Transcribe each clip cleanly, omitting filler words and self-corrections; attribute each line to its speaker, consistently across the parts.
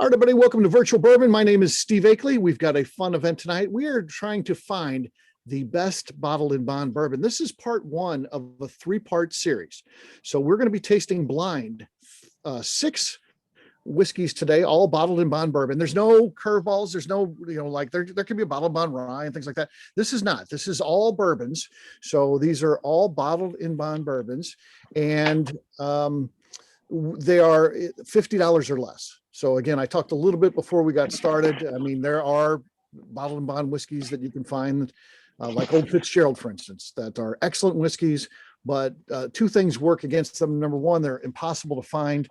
Speaker 1: All right, everybody, welcome to Virtual Bourbon. My name is Steve Akley. We've got a fun event tonight. We are trying to find the best bottled in bond bourbon. This is part one of a three-part series. So we're going to be tasting blind 6 whiskeys today, all bottled in bond bourbon. There's no curveballs. There's no, like there could be a bottled bond rye and things like that. This is not. This is all bourbons. So these are all bottled in bond bourbons, and they are $50 or less. So again, I talked a little bit before we got started. I mean, there are bottled and bond whiskeys that you can find, like Old Fitzgerald, for instance, that are excellent whiskeys, but 2 things work against them. Number one, they're impossible to find.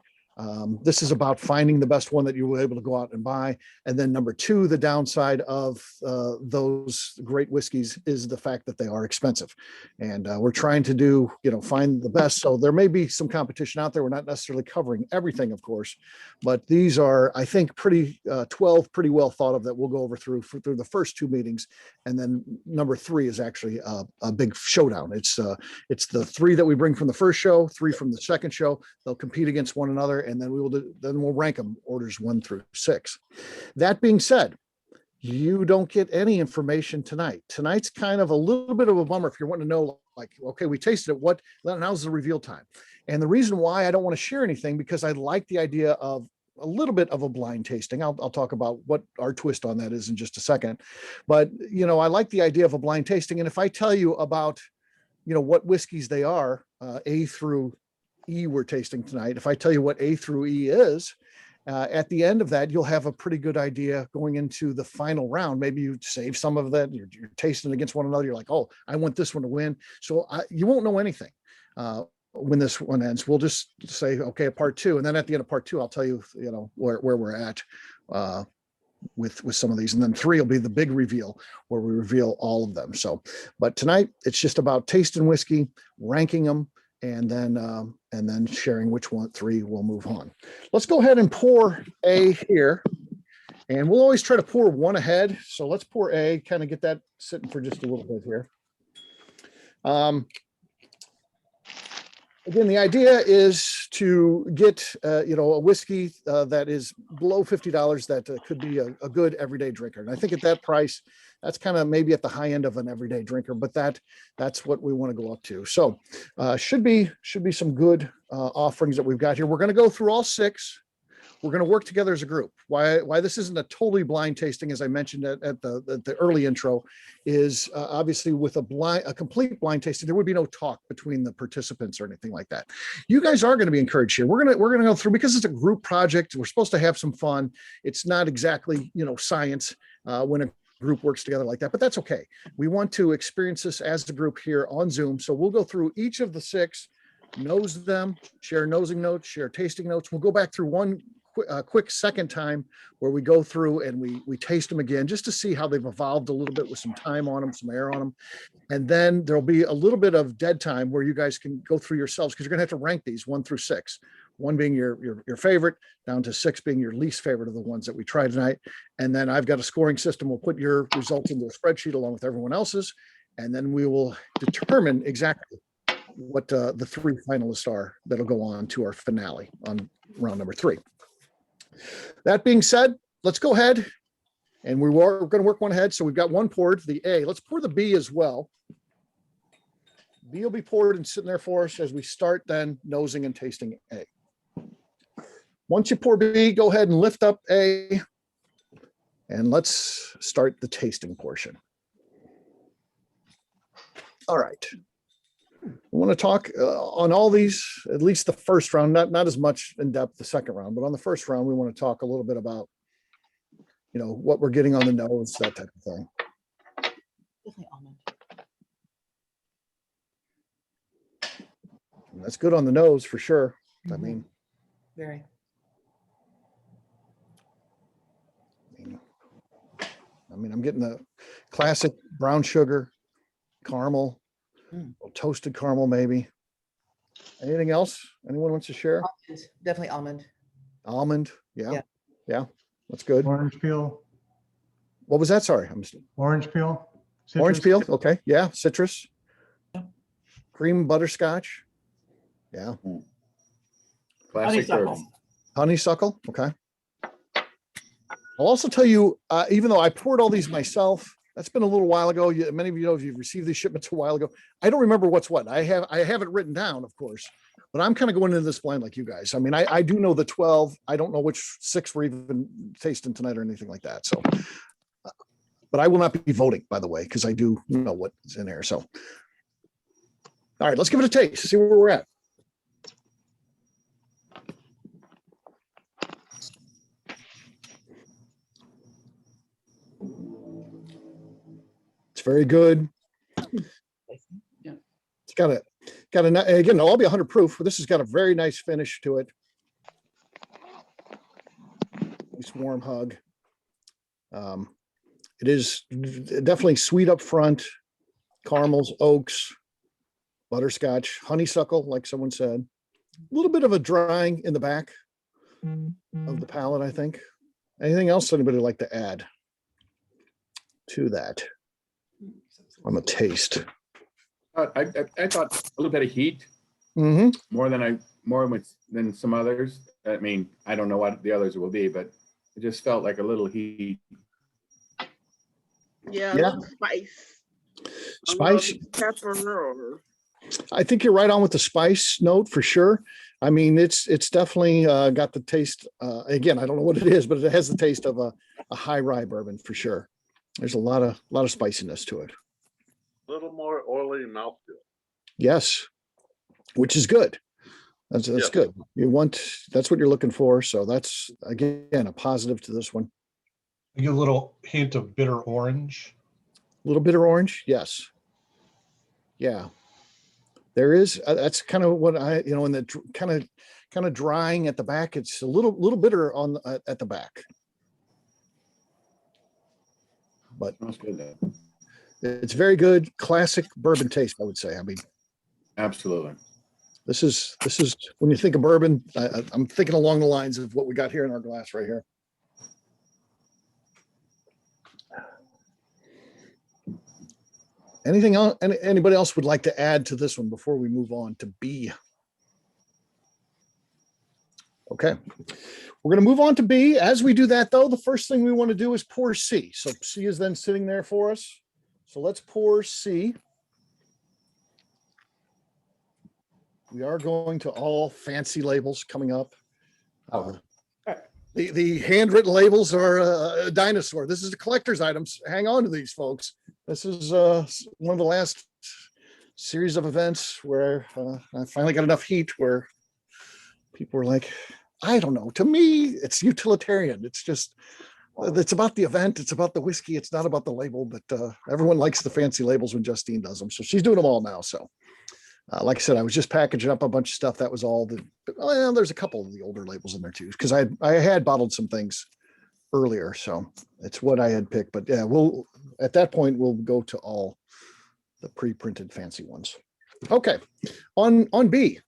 Speaker 1: This is about finding the best one that you were able to go out and buy. And then number 2, the downside of those great whiskeys is the fact that they are expensive. And we're trying to do, find the best. So there may be some competition out there. We're not necessarily covering everything, of course, but these are, I think, 12 pretty well thought of that we'll go over through the first 2 meetings. And then number 3 is actually a big showdown. It's the 3 that we bring from the first show, 3 from the second show. They'll compete against one another, and then we'll rank them orders 1 through 6. That being said, you don't get any information tonight. Tonight's kind of a little bit of a bummer if you're wanting to know, like, okay, we tasted it. Now's the reveal time. And the reason why I don't want to share anything, because I like the idea of a little bit of a blind tasting. I'll talk about what our twist on that is in just a second. But, I like the idea of a blind tasting. And if I tell you about, what whiskeys they are, A through E we're tasting tonight. If I tell you what A through E is, at the end of that, you'll have a pretty good idea going into the final round. Maybe you save some of that. You're tasting against one another. You're like, oh, I want this one to win. So you won't know anything when this one ends. We'll just say, okay, a part 2. And then at the end of part 2, I'll tell you, where we're at with some of these. And then 3 will be the big reveal where we reveal all of them. So, but tonight it's just about tasting whiskey, ranking them, and then sharing which 3 we'll move on. Let's go ahead and pour A here, and we'll always try to pour one ahead. So let's pour A, kind of get that sitting for just a little bit here. Again, the idea is to get a whiskey that is below $50 that could be a good everyday drinker. And I think at that price, that's kind of maybe at the high end of an everyday drinker, but that's what we want to go up to. So should be some good offerings that we've got here. We're going to go through all 6. We're going to work together as a group. Why this isn't a totally blind tasting, as I mentioned at the early intro, is obviously with a complete blind tasting, there would be no talk between the participants or anything like that. You guys are going to be encouraged here. We're going to go through, because it's a group project. We're supposed to have some fun. It's not exactly science when a group works together like that, but that's okay. We want to experience this as a group here on Zoom. So we'll go through each of the 6, nose them, share nosing notes, share tasting notes. We'll go back through one quick second time where we go through and we taste them again, just to see how they've evolved a little bit with some time on them, some air on them. And then there'll be a little bit of dead time where you guys can go through yourselves, because you're going to have to rank these 1 through 6. 1 being your favorite, down to 6 being your least favorite of the ones that we tried tonight. And then I've got a scoring system. We'll put your results into a spreadsheet along with everyone else's, and then we will determine exactly what the 3 finalists are that'll go on to our finale on round number 3. That being said, let's go ahead, and we're going to work one ahead. So we've got 1 poured, the A. Let's pour the B as well. B will be poured and sitting there for us as we start then nosing and tasting A. Once you pour B, go ahead and lift up A, and let's start the tasting portion. All right. I want to talk on all these, at least the first round, not as much in depth the second round, but on the first round, we want to talk a little bit about, what we're getting on the nose, that type of thing.
Speaker 2: Definitely almond.
Speaker 1: And that's good on the nose for sure.
Speaker 2: Mm-hmm.
Speaker 1: I mean,
Speaker 2: very.
Speaker 1: I'm getting the classic brown sugar, caramel, toasted caramel, maybe. Anything else anyone wants to share?
Speaker 2: Almond. Definitely almond.
Speaker 1: Almond. Yeah. That's good.
Speaker 3: Orange peel.
Speaker 1: What was that? Sorry.
Speaker 3: Orange peel. Citrus.
Speaker 1: Orange peel. Okay. Yeah. Citrus.
Speaker 2: Yeah.
Speaker 1: Cream butterscotch. Yeah.
Speaker 4: Classic bourbon.
Speaker 1: Honeysuckle. Okay. I'll also tell you, even though I poured all these myself, that's been a little while ago. Many of you know if you've received these shipments a while ago. I don't remember what's what. I have it written down, of course, but I'm kind of going into this blind like you guys. I mean, I do know the 12. I don't know which 6 we're even tasting tonight or anything like that. So, but I will not be voting, by the way, because I do know what's in there. So, all right, let's give it a taste. See where we're at. It's very good.
Speaker 2: Yeah.
Speaker 1: It's got a again, it'll all be 100 proof, but this has got a very nice finish to it. Nice warm hug. It is definitely sweet up front, caramels, oaks, butterscotch, honeysuckle, like someone said. A little bit of a drying in the back of the palate, I think. Anything else anybody would like to add to that on the taste?
Speaker 4: I thought a little bit of heat
Speaker 1: Mm-hmm.
Speaker 4: more than some others. I mean, I don't know what the others will be, but it just felt like a little heat.
Speaker 5: Yeah,
Speaker 1: Yeah.
Speaker 5: a little spice.
Speaker 1: Spice.
Speaker 5: Pepper or
Speaker 1: I think you're right on with the spice note for sure. I mean, it's definitely got the taste. Again, I don't know what it is, but it has the taste of a high rye bourbon for sure. There's a lot of spiciness to it.
Speaker 6: A little more oily mouthfeel.
Speaker 1: Yes, which is good. That's
Speaker 6: Yeah.
Speaker 1: good. That's what you're looking for. So that's again a positive to this one.
Speaker 7: You get a little hint of bitter orange.
Speaker 1: A little bitter orange, yes. Yeah, there is. That's kind of what in the kind of drying at the back. It's a little bitter on at the back, but
Speaker 4: Smells good though.
Speaker 1: it's very good, classic bourbon taste. I would say. I mean,
Speaker 4: Absolutely.
Speaker 1: this is when you think of bourbon, I'm thinking along the lines of what we got here in our glass right here. Anything else? Anybody else would like to add to this one before we move on to B? Okay, we're going to move on to B. As we do that, though, the first thing we want to do is pour C. So C is then sitting there for us. So let's pour C. We are going to all fancy labels coming up. The handwritten labels are a dinosaur. This is the collector's items. Hang on to these, folks. This is one of the last series of events where I finally got enough heat where people were like, I don't know. To me, it's utilitarian. It's just, it's about the event. It's about the whiskey. It's not about the label, but everyone likes the fancy labels when Justine does them. So she's doing them all now. So like I said, I was just packaging up a bunch of stuff. That was all there's a couple of the older labels in there too, because I had bottled some things earlier. So it's what I had picked, but yeah, at that point, we'll go to all the pre-printed fancy ones. Okay. On B,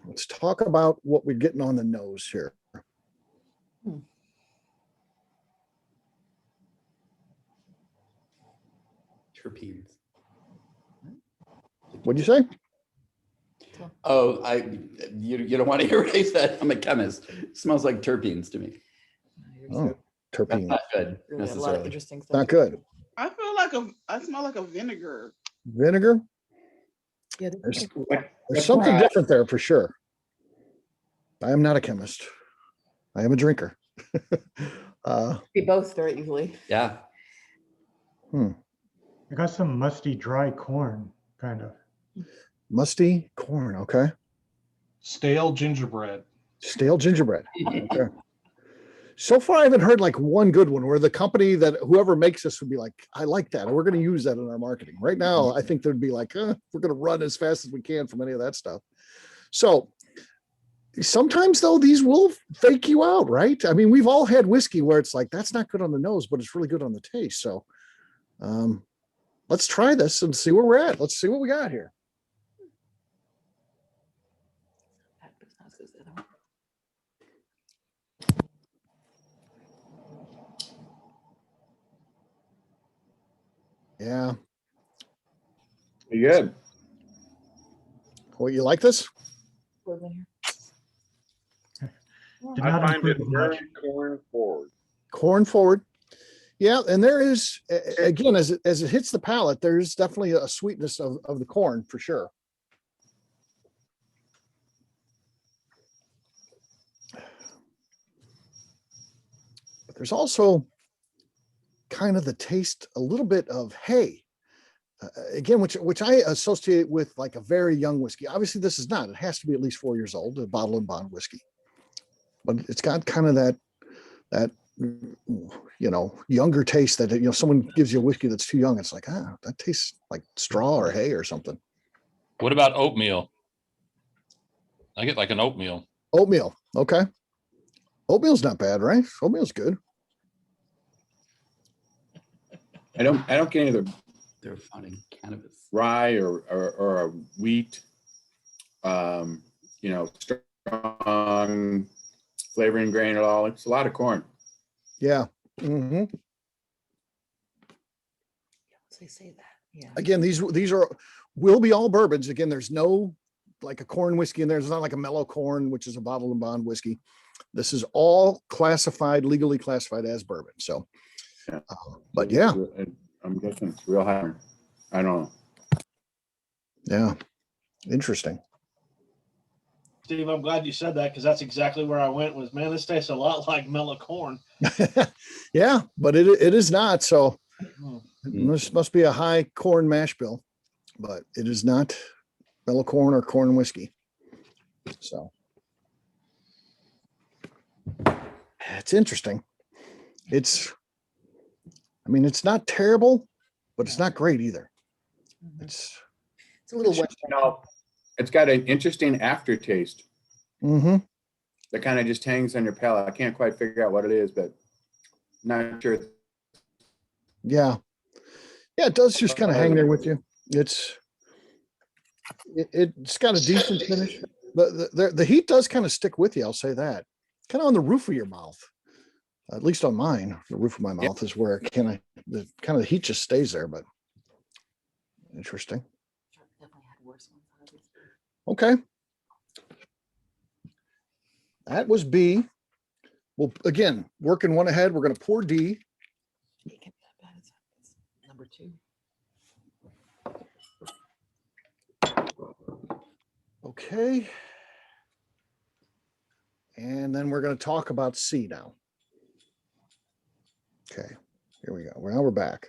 Speaker 1: let's talk about what we're getting on the nose here.
Speaker 8: Terpenes.
Speaker 1: What'd you say?
Speaker 8: Oh, you don't want to erase that. I'm a chemist. It smells like terpenes to me.
Speaker 1: Oh,
Speaker 8: That's
Speaker 1: terpene.
Speaker 8: not good
Speaker 2: Really a lot of
Speaker 8: necessarily.
Speaker 2: interesting stuff.
Speaker 1: Not good.
Speaker 5: I smell like a vinegar.
Speaker 1: Vinegar.
Speaker 2: Yeah,
Speaker 1: There's
Speaker 4: That's
Speaker 1: something
Speaker 4: right.
Speaker 1: different there for sure. I am not a chemist. I am a drinker.
Speaker 2: be both very easily.
Speaker 8: Yeah.
Speaker 3: I got some musty, dry corn, kind of.
Speaker 1: Musty corn. Okay.
Speaker 7: Stale gingerbread.
Speaker 1: Stale gingerbread. Okay. So far, I haven't heard like one good one where the company that whoever makes this would be like, I like that. And we're going to use that in our marketing. Right now, I think there'd be like, we're going to run as fast as we can from any of that stuff. So sometimes, though, these will fake you out, right? I mean, we've all had whiskey where it's like, that's not good on the nose, but it's really good on the taste. So let's try this and see where we're at. Let's see what we got here. Yeah.
Speaker 4: Pretty good.
Speaker 1: Well, you like this?
Speaker 3: Did
Speaker 6: I
Speaker 3: not
Speaker 6: find it
Speaker 3: improve much.
Speaker 6: very corn forward.
Speaker 1: Corn forward. Yeah, and there is again as it hits the palate, there's definitely a sweetness of the corn for sure. But there's also kind of the taste, a little bit of hay. Again, which I associate with like a very young whiskey. Obviously, this is not. It has to be at least 4 years old, a bottle and bond whiskey. But it's got kind of that younger taste that someone gives you a whiskey that's too young. It's like, that tastes like straw or hay or something.
Speaker 9: What about oatmeal? I get like an oatmeal.
Speaker 1: Oatmeal, okay. Oatmeal's not bad, right? Oatmeal's good.
Speaker 4: I don't get any of the
Speaker 8: They're finding cannabis.
Speaker 4: rye or a wheat, strong flavoring grain at all. It's a lot of corn.
Speaker 1: Yeah. Hmm.
Speaker 2: They say that, yeah.
Speaker 1: Again, these will be all bourbons. Again, there's no like a corn whiskey in there. There's not like a mellow corn, which is a bottle and bond whiskey. This is all legally classified as bourbon. So,
Speaker 4: Yeah.
Speaker 1: But yeah,
Speaker 4: I'm guessing it's real high. I don't know.
Speaker 1: yeah, interesting.
Speaker 10: Steve, I'm glad you said that because that's exactly where I went was, man, this tastes a lot like mellow corn.
Speaker 1: Yeah, but it is not. So
Speaker 10: Mm.
Speaker 1: this must be a high corn mash bill, but it is not mellow corn or corn whiskey. So it's interesting. It's not terrible, but it's not great either.
Speaker 2: Mhm.
Speaker 1: It's
Speaker 2: It's a little wet.
Speaker 4: It's got an interesting aftertaste
Speaker 1: mm-hmm.
Speaker 4: that kind of just hangs on your palate. I can't quite figure out what it is, but not sure.
Speaker 1: Yeah. It does just kind of hang there with you. It's got a decent finish, but the heat does kind of stick with you. I'll say that. Kind of on the roof of your mouth, at least on mine. The roof of my mouth is where the heat just stays there. But interesting.
Speaker 2: Definitely had worse ones out of this.
Speaker 1: Okay. That was B. Well, again, working one ahead. We're going to pour D.
Speaker 2: It can't be that bad. It's number 2.
Speaker 1: Okay. And then we're going to talk about C now. Okay, here we go. Now we're back.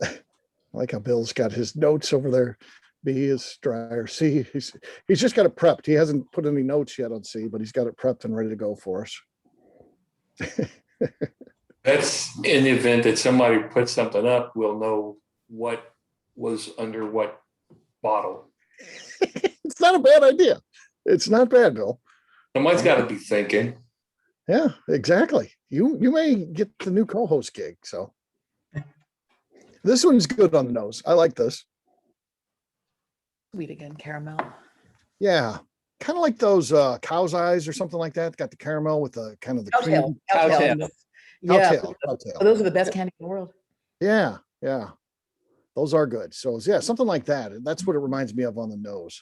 Speaker 1: I like how Bill's got his notes over there. B is drier. C, he's just got it prepped. He hasn't put any notes yet on C, but he's got it prepped and ready to go for us.
Speaker 11: That's in the event that somebody puts something up, we'll know what was under what bottle.
Speaker 1: It's not a bad idea. It's not bad, Bill.
Speaker 11: Somebody's got to be thinking.
Speaker 1: Yeah, exactly. You may get the new co-host gig. So this one's good on the nose. I like this.
Speaker 2: Sweet again, caramel.
Speaker 1: Yeah, kind of like those cow's eyes or something like that. Got the caramel with the kind of the cream.
Speaker 2: Cowtail. Yeah,
Speaker 1: Cowtail.
Speaker 2: those are the best candy in the world.
Speaker 1: Yeah, those are good. So yeah, something like that. That's what it reminds me of on the nose.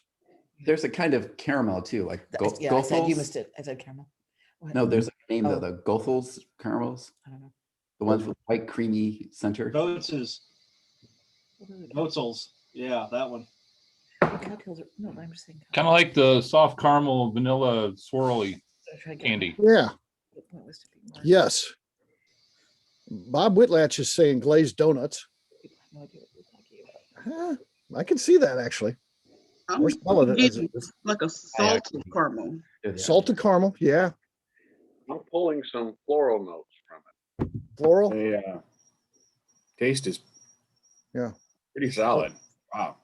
Speaker 8: There's a kind of caramel too, like
Speaker 2: Yeah, I said you
Speaker 8: Goethals.
Speaker 2: missed it. I said caramel. What?
Speaker 8: No, there's a name though,
Speaker 2: Oh.
Speaker 8: the Goethals caramels,
Speaker 2: I don't know.
Speaker 8: the ones with white creamy center.
Speaker 10: Goats is
Speaker 2: What are they?
Speaker 10: Goetzels. Yeah, that one.
Speaker 2: Cocktails are, no, I'm just saying.
Speaker 9: Kind of like the soft caramel vanilla swirly candy.
Speaker 1: Yeah.
Speaker 2: The point was to be more-
Speaker 1: Yes. Bob Whitlatch is saying glazed donuts.
Speaker 2: People have no idea what we're talking about.
Speaker 1: I can see that actually.
Speaker 5: I'm
Speaker 1: Or smell it as
Speaker 5: getting
Speaker 1: it is.
Speaker 5: like a salted caramel.
Speaker 1: Salted caramel. Yeah.
Speaker 6: I'm pulling some floral notes from it.
Speaker 1: Floral.
Speaker 4: The taste is
Speaker 1: Yeah.
Speaker 4: pretty solid. Wow.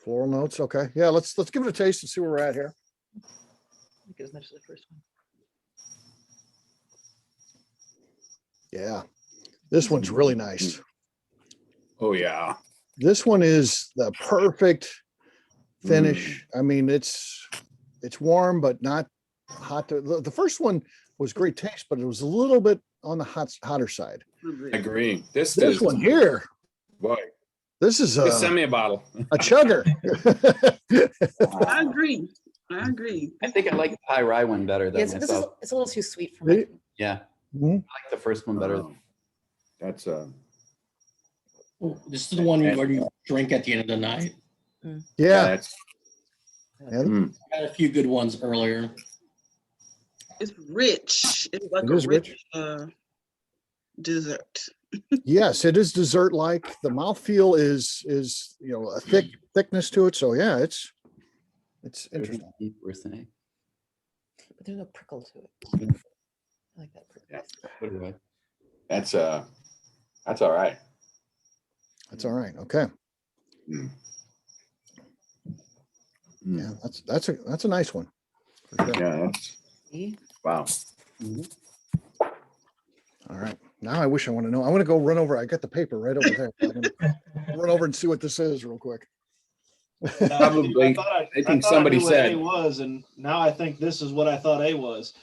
Speaker 1: Floral notes. Okay. Yeah. Let's give it a taste and see where we're at here.
Speaker 2: I think it was much as the first one.
Speaker 1: Yeah. This one's really nice.
Speaker 4: Oh yeah.
Speaker 1: This one is the perfect finish. I mean, it's warm, but not hot. The first one was great taste, but it was a little bit on the hotter side.
Speaker 4: I agree. This
Speaker 1: This
Speaker 4: is
Speaker 1: one here,
Speaker 4: boy.
Speaker 1: this is
Speaker 4: Just send
Speaker 1: a
Speaker 4: me a bottle.
Speaker 1: chugger.
Speaker 5: I agree. I agree.
Speaker 8: I think I like the pie rye one better than
Speaker 2: Yes, this is,
Speaker 8: myself.
Speaker 2: it's a little too sweet for me.
Speaker 8: Yeah,
Speaker 1: Mhm.
Speaker 8: I like the first one better.
Speaker 4: Oh, that's
Speaker 12: This is the one where you drink at the end of the night.
Speaker 1: Yeah.
Speaker 4: that's
Speaker 1: Yeah,
Speaker 12: I had a few good ones earlier.
Speaker 5: It's rich. It's like
Speaker 1: It
Speaker 5: a
Speaker 1: is rich.
Speaker 5: dessert.
Speaker 1: yes, it is dessert-like. The mouthfeel is a thickness to it. So yeah, it's interesting.
Speaker 8: Worse than egg.
Speaker 2: But there's no prickle to it. I like that prickle.
Speaker 4: Yeah.
Speaker 8: What do I?
Speaker 4: that's all right.
Speaker 1: That's all right. Okay.
Speaker 4: Mm.
Speaker 1: Yeah, that's a nice one. For sure.
Speaker 4: Yeah, that's
Speaker 2: See?
Speaker 4: wow.
Speaker 1: All right. Now I wish I want to know. I want to go run over. I got the paper right over there. I'm gonna run over and see what this is real quick.
Speaker 4: Probably, I think somebody
Speaker 10: knew what
Speaker 4: said-
Speaker 10: A was, and now I think this is what I thought A was.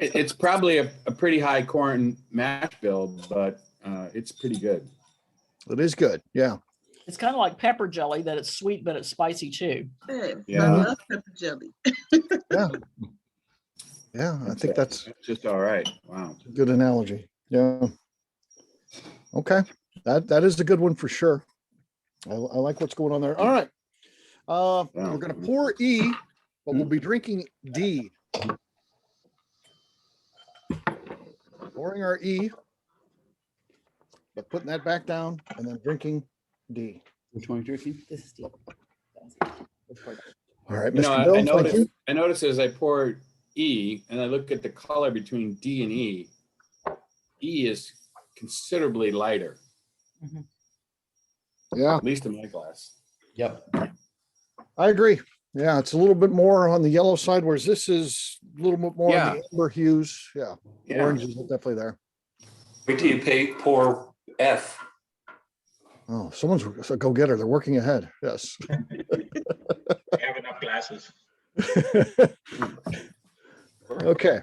Speaker 4: It's probably a pretty high corn mash bill, but it's pretty good.
Speaker 1: It is good. Yeah.
Speaker 2: It's kind of like pepper jelly, that it's sweet, but it's spicy too.
Speaker 5: Yeah,
Speaker 4: Yeah.
Speaker 5: I love pepper jelly.
Speaker 1: Yeah. Yeah. I think that's
Speaker 4: just all right. Wow.
Speaker 1: a good analogy. Yeah. Okay. That is a good one for sure. I like what's going on there. All right. We're gonna pour E, but we'll be drinking D. Pouring our E, but putting that back down and then drinking D.
Speaker 8: Which one are you drinking?
Speaker 2: This is deep.
Speaker 1: All right,
Speaker 4: You know,
Speaker 1: Mr. Bill,
Speaker 4: I
Speaker 1: thank you.
Speaker 4: noticed as I pour E and I look at the color between D and E, E is considerably lighter,
Speaker 1: Yeah,
Speaker 4: at least in my glass.
Speaker 8: Yep.
Speaker 1: I agree. Yeah, it's a little bit more on the yellow side, whereas this is a little bit more on the amber hues. Yeah,
Speaker 4: Yeah.
Speaker 1: orange is definitely there.
Speaker 11: Wait till you pour F.
Speaker 1: Oh, someone's a go-getter. They're working ahead. Yes.
Speaker 12: I have enough glasses.
Speaker 1: Okay.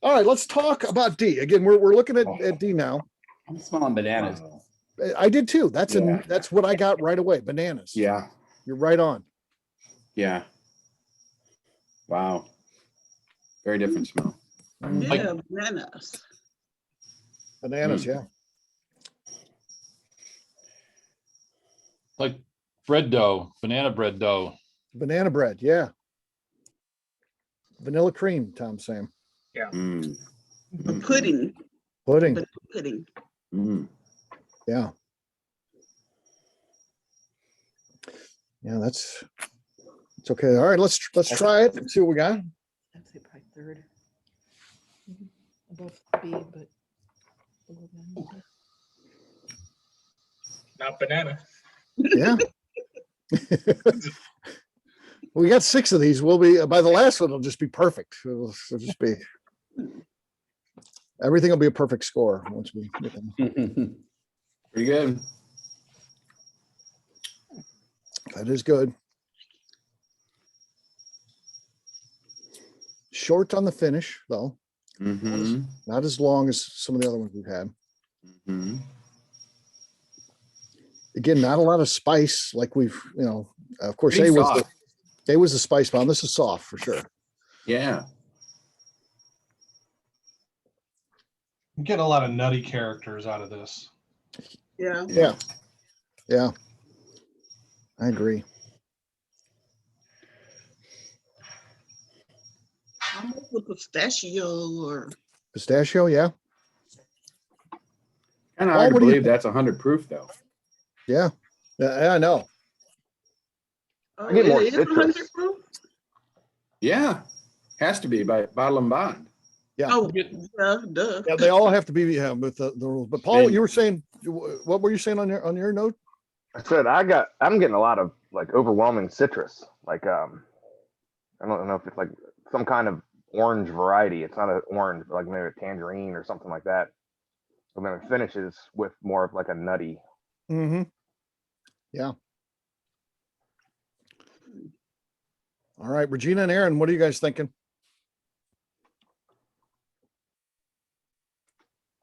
Speaker 1: All right, let's talk about D. Again, we're looking at D now.
Speaker 8: I'm smelling bananas.
Speaker 1: I did too. That's
Speaker 4: Yeah.
Speaker 1: that's what I got right away. Bananas.
Speaker 4: Yeah.
Speaker 1: You're right on.
Speaker 4: Yeah. Wow. Very different smell.
Speaker 5: Yeah, bananas.
Speaker 1: Bananas, yeah.
Speaker 9: Like bread dough, banana bread dough.
Speaker 1: Banana bread, yeah. Vanilla cream, Tom's saying.
Speaker 4: Mm.
Speaker 5: A pudding.
Speaker 1: Pudding,
Speaker 5: Banana pudding.
Speaker 4: Mm.
Speaker 1: yeah. Yeah, it's okay. All right, let's try it and see what we got.
Speaker 2: I'd say probably third. Above B, but below banana.
Speaker 12: Not banana.
Speaker 1: Yeah. We got 6 of these. We'll be by the last one. It'll just be perfect. It'll just be everything will be a perfect score once we get them.
Speaker 4: Pretty good.
Speaker 1: That is good. Short on the finish, though.
Speaker 4: Mm-hmm.
Speaker 1: Not as long as some of the other ones we've had.
Speaker 4: Mm-hmm.
Speaker 1: Again, not a lot of spice like we've, of course,
Speaker 4: Pretty
Speaker 1: A
Speaker 4: soft.
Speaker 1: was the spice bomb. This is soft for sure.
Speaker 4: Yeah.
Speaker 7: You get a lot of nutty characters out of this.
Speaker 5: Yeah.
Speaker 1: Yeah. Yeah. I agree.
Speaker 5: Almost with pistachio or
Speaker 1: Pistachio, yeah.
Speaker 4: Kind of
Speaker 1: Oh,
Speaker 4: hard to
Speaker 1: what do you
Speaker 4: believe that's 100 proof though.
Speaker 1: Yeah. Yeah, I know.
Speaker 5: oh,
Speaker 13: get more
Speaker 5: it is
Speaker 13: citrus.
Speaker 5: 100 proof?
Speaker 4: Yeah. Has to be by Bottle and Bond.
Speaker 1: Yeah.
Speaker 5: Oh, yeah, duh.
Speaker 1: Yeah, they all have to be with the rules. But Paul,
Speaker 4: And-
Speaker 1: you were saying, what were you saying on your note?
Speaker 13: I said I'm getting a lot of like overwhelming citrus. Like I don't know if it's like some kind of orange variety. It's not an orange, but like maybe a tangerine or something like that. And then it finishes with more of like a nutty.
Speaker 1: Mm-hmm. Yeah. All right, Regina and Aaron, what are you guys thinking?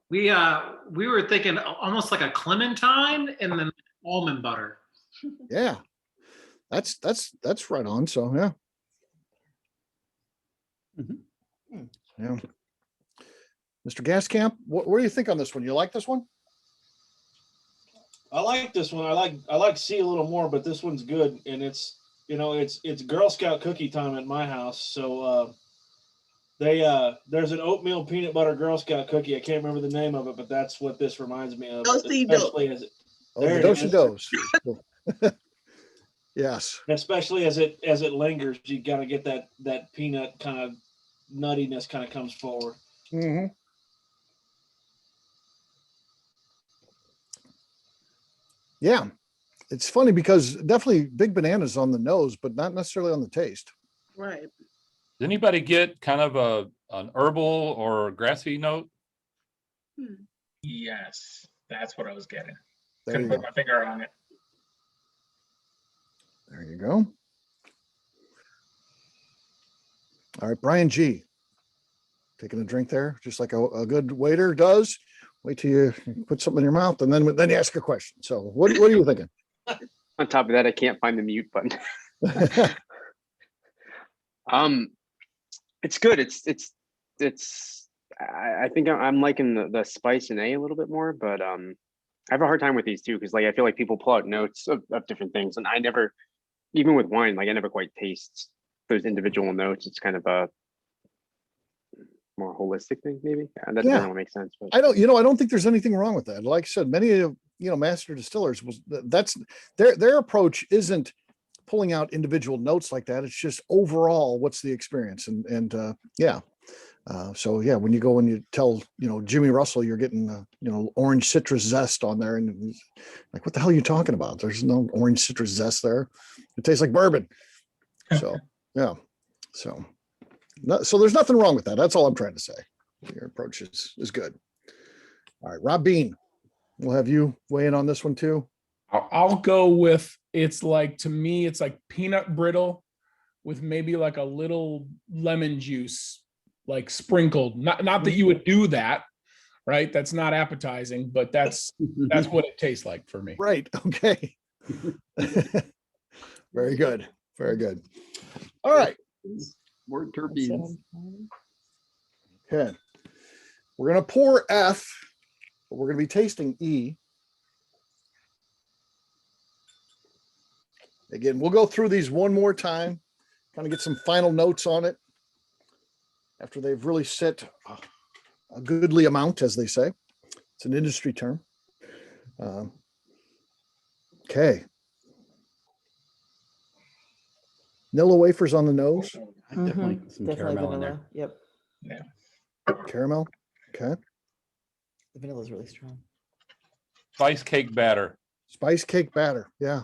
Speaker 14: We were thinking almost like a clementine and then almond butter.
Speaker 1: Yeah. That's right on. So yeah. Yeah. Mr. Gascamp, what do you think on this one? You like this one?
Speaker 10: I like this one. I like C a little more, but this one's good, and it's it's Girl Scout cookie time at my house. So there's an oatmeal peanut butter Girl Scout cookie. I can't remember the name of it, but that's what this reminds me of. Especially as it,
Speaker 1: the do-si-dos. Yes.
Speaker 10: Especially as it lingers, you got to get that peanut kind of nuttiness kind of comes forward.
Speaker 1: Mm-hmm. Yeah, it's funny because definitely big bananas on the nose, but not necessarily on the taste.
Speaker 5: Right.
Speaker 9: Does anybody get kind of an herbal or grassy note?
Speaker 12: Yes, that's what I was getting.
Speaker 1: There
Speaker 12: Couldn't
Speaker 1: you
Speaker 12: put
Speaker 1: go.
Speaker 12: my finger on it.
Speaker 1: There you go. All right, Brian G. Taking a drink there, just like a good waiter does. Wait till you put something in your mouth, and then you ask a question. So, what are you thinking?
Speaker 15: On top of that, I can't find the mute button. It's good. I think I'm liking the spice in A little bit more, but I have a hard time with these too because I feel like people pull out notes of different things, and I never, even with wine, I never quite taste those individual notes. It's kind of a more holistic thing, maybe. And that doesn't really make sense. But
Speaker 1: I don't think there's anything wrong with that. Like I said, many of master distillers that's their approach isn't pulling out individual notes like that. It's just overall what's the experience, and so yeah, when you go and you tell Jimmy Russell you're getting orange citrus zest on there, and he's like, what the hell are you talking about? There's no orange citrus zest there. It tastes like bourbon. So yeah, so there's nothing wrong with that. That's all I'm trying to say. Your approach is good. All right, Rob Bean, we'll have you weigh in on this one too.
Speaker 16: I'll go with, to me, it's like peanut brittle with maybe like a little lemon juice, like sprinkled. Not that you would do that, right? That's not appetizing, but that's what it tastes like for me.
Speaker 1: Right. Okay. Very good. Very good. All right.
Speaker 8: More terpenes.
Speaker 1: Okay. We're going to pour F, but we're going to be tasting E. Again, we'll go through these one more time, kind of get some final notes on it after they've really set a goodly amount, as they say. It's an industry term. Okay. Vanilla wafers on the nose.
Speaker 8: Definitely some caramel in there.
Speaker 2: Yep.
Speaker 12: Yeah.
Speaker 1: Caramel. Okay.
Speaker 2: The vanilla is really strong.
Speaker 9: Spice cake batter.
Speaker 1: Spice cake batter. Yeah.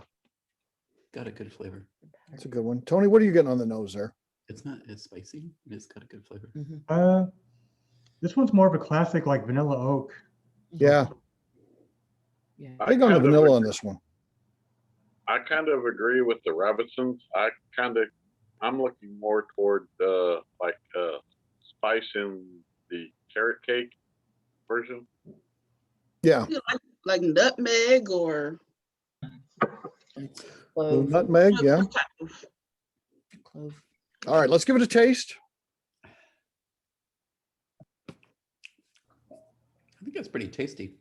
Speaker 8: Got a good flavor.
Speaker 1: That's a good one. Tony, what are you getting on the nose there?
Speaker 8: It's not as spicy. It's got a good flavor.
Speaker 3: This one's more of a classic, like vanilla oak.
Speaker 1: Yeah.
Speaker 2: Yeah.
Speaker 1: I think on the vanilla on this one.
Speaker 6: I kind of agree with the Robinsons. I'm looking more toward spice in the carrot cake version.
Speaker 1: Yeah.
Speaker 5: Like nutmeg or
Speaker 1: Little nutmeg, yeah.
Speaker 2: Clove.
Speaker 1: All right, let's give it a taste.
Speaker 8: I think it's pretty tasty.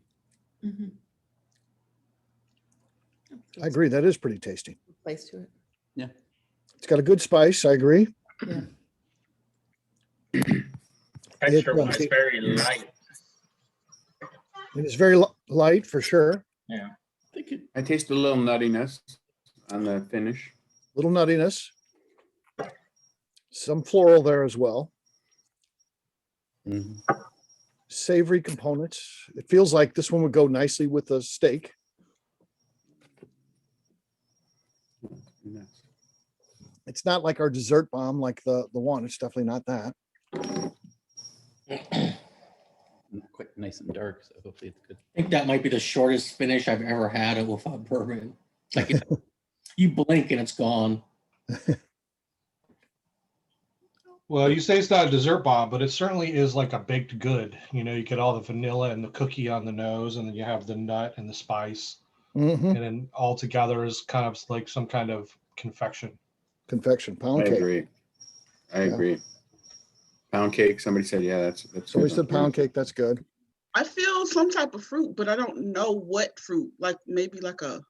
Speaker 2: Mm-hmm.
Speaker 1: I agree. That is pretty tasty.
Speaker 2: Place to it.
Speaker 8: Yeah.
Speaker 1: It's got a good spice. I agree.
Speaker 2: Yeah.
Speaker 12: Texture was very light.
Speaker 1: It is very light for sure.
Speaker 12: Yeah.
Speaker 4: I taste a little nuttiness on the finish.
Speaker 1: Little nuttiness. Some floral there as well.
Speaker 8: Mm-hmm.
Speaker 1: Savory components. It feels like this one would go nicely with a steak. It's not like our dessert bomb, like the one. It's definitely not that.
Speaker 8: Not quite nice and dark, so hopefully it's good.
Speaker 12: I think that might be the shortest finish I've ever had with a bourbon. Like you blink and it's gone.
Speaker 7: Well, you say it's not a dessert bomb, but it certainly is like a baked good. You get all the vanilla and the cookie on the nose, and then you have the nut and the spice.
Speaker 1: Mm-hmm.
Speaker 7: And then all together is kind of like some kind of confection.
Speaker 1: Confection,
Speaker 4: I
Speaker 1: pound cake.
Speaker 4: agree. I
Speaker 1: Yeah.
Speaker 4: agree. Pound cake. Somebody said, yeah, that's.
Speaker 1: Somebody
Speaker 4: good.
Speaker 1: said pound cake. That's good.
Speaker 5: I feel some type of fruit, but I don't know what fruit. Like maybe like a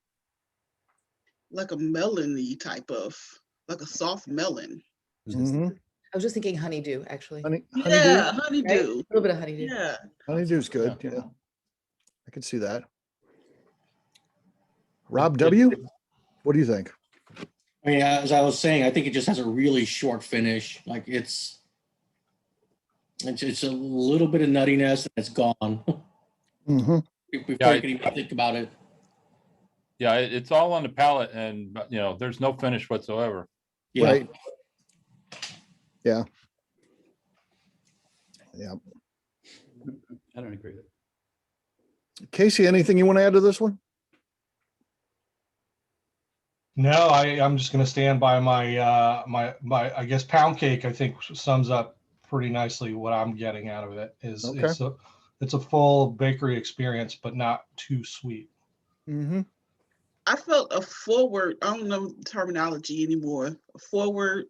Speaker 5: melony type of, like a soft melon.
Speaker 1: Mhm.
Speaker 2: I was just thinking honeydew, actually.
Speaker 1: Honeydew.
Speaker 5: Yeah,
Speaker 2: Right?
Speaker 5: honeydew.
Speaker 2: A little bit of honeydew.
Speaker 5: Yeah.
Speaker 1: Honeydew's good. Yeah. I can see that. Rob W., what do you think?
Speaker 12: I mean, as I was saying, I think it just has a really short finish. Like it's a little bit of nuttiness and it's gone.
Speaker 1: Mm-hmm.
Speaker 12: Before
Speaker 9: Yeah,
Speaker 12: you can even think about it.
Speaker 9: Yeah, it's all on the palate, and there's no finish whatsoever.
Speaker 12: Yeah.
Speaker 1: Right. Yeah. Yeah.
Speaker 8: I don't agree with it.
Speaker 1: Casey, anything you want to add to this one?
Speaker 7: No, I'm just going to stand by my I guess pound cake. I think sums up pretty nicely what I'm getting out of it. Is
Speaker 1: Okay.
Speaker 7: it's a full bakery experience, but not too sweet.
Speaker 1: Mm-hmm.
Speaker 5: I felt a forward, I don't know terminology anymore, a forward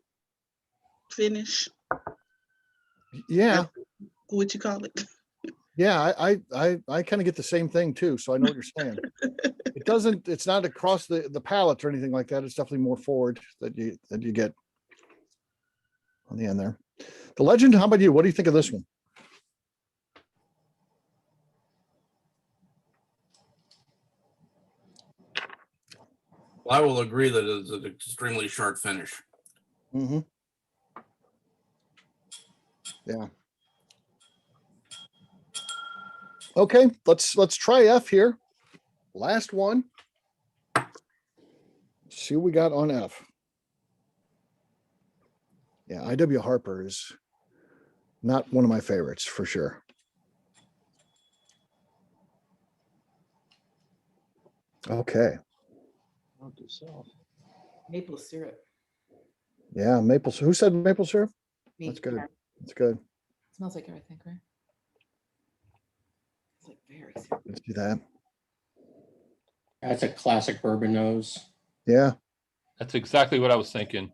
Speaker 5: finish.
Speaker 1: Yeah.
Speaker 5: What you call it?
Speaker 1: Yeah, I kind of get the same thing too. So I know what you're saying. It's not across the palate or anything like that. It's definitely more forward that you get on the end there. The Legend, how about you? What do you think of this one?
Speaker 17: I will agree that it's an extremely sharp finish.
Speaker 1: Mm-hmm. Yeah. Okay, let's try F here. Last one. See what we got on F. Yeah, IW Harper is not one of my favorites for sure. Okay.
Speaker 2: Maple syrup.
Speaker 1: Yeah, maple. Who said maple syrup?
Speaker 2: Me.
Speaker 1: That's good. That's good.
Speaker 2: Smells like it, I think, right? It's like very syrup.
Speaker 1: Let's do that.
Speaker 12: That's a classic bourbon nose.
Speaker 1: Yeah.
Speaker 9: That's exactly what I was thinking.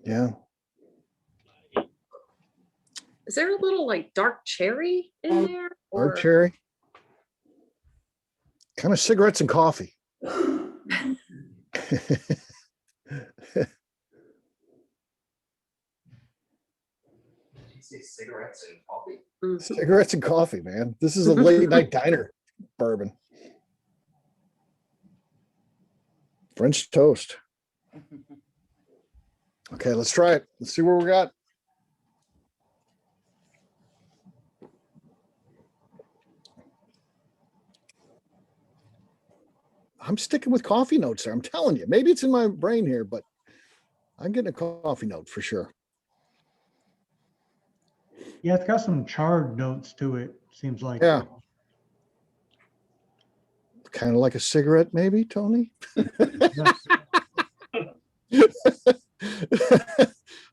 Speaker 1: Yeah.
Speaker 18: Is there a little like dark cherry in there?
Speaker 1: Dark cherry. Kind of cigarettes and coffee.
Speaker 8: Cigarettes and coffee.
Speaker 1: Cigarettes and coffee, man. This is a late night diner bourbon. French toast. Okay, let's try it. Let's see where we got. I'm sticking with coffee notes there. I'm telling you. Maybe it's in my brain here, but I'm getting a coffee note for sure.
Speaker 3: Yeah, it's got some charred notes to it, seems like.
Speaker 1: Yeah. Kind of like a cigarette, maybe, Tony?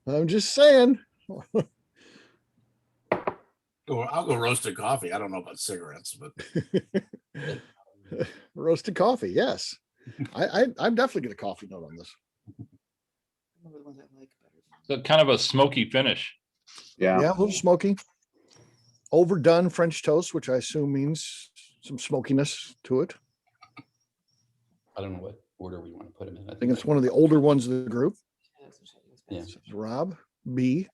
Speaker 1: I'm just saying.
Speaker 17: I'll go roasted coffee. I don't know about cigarettes, but
Speaker 1: Roasted coffee, yes. I'm definitely get a coffee note on this.
Speaker 9: So kind of a smoky finish.
Speaker 1: Yeah, a little smoky. Overdone French toast, which I assume means some smokiness to it.
Speaker 8: I don't know what order we want to put them in.
Speaker 1: I think it's one of the older ones of the group.
Speaker 8: Yeah.
Speaker 1: This is Rob B.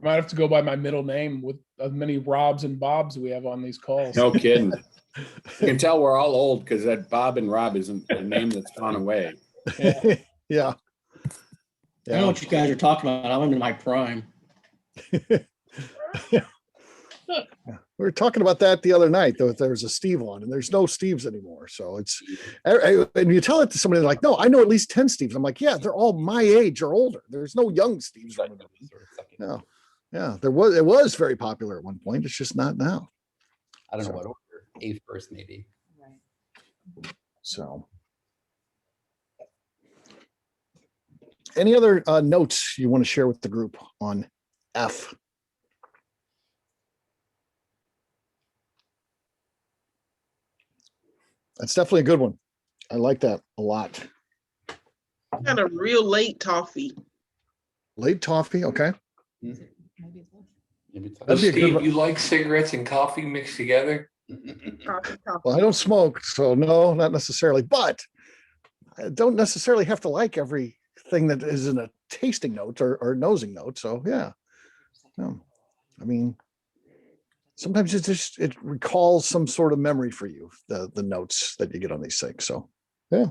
Speaker 16: Might have to go by my middle name with as many Robs and Bobs we have on these calls.
Speaker 4: No kidding. You can tell we're all old because that Bob and Rob isn't a name that's gone away.
Speaker 1: Yeah.
Speaker 12: I know what you guys are talking about. I'm in my prime.
Speaker 1: We were talking about that the other night, though. There was a Steve on, and there's no Steves anymore. So it's, and you tell it to somebody like, no, I know at least 10 Steves. I'm like, yeah, they're all my age or older. There's no young Steves. No, yeah, it was very popular at one point. It's just not now.
Speaker 8: I don't know what order. A first, maybe.
Speaker 1: So, any other notes you want to share with the group on F? That's definitely a good one. I like that a lot.
Speaker 5: Got a real late toffee.
Speaker 1: Late toffee, okay.
Speaker 8: Maybe
Speaker 11: So
Speaker 1: That'd be a good
Speaker 11: Steve,
Speaker 1: one.
Speaker 11: you like cigarettes and coffee mixed together?
Speaker 1: Well, I don't smoke, so no, not necessarily, but I don't necessarily have to like everything that is in a tasting note or nosing note. So yeah. No, I mean, sometimes it recalls some sort of memory for you, the notes that you get on these things. So yeah.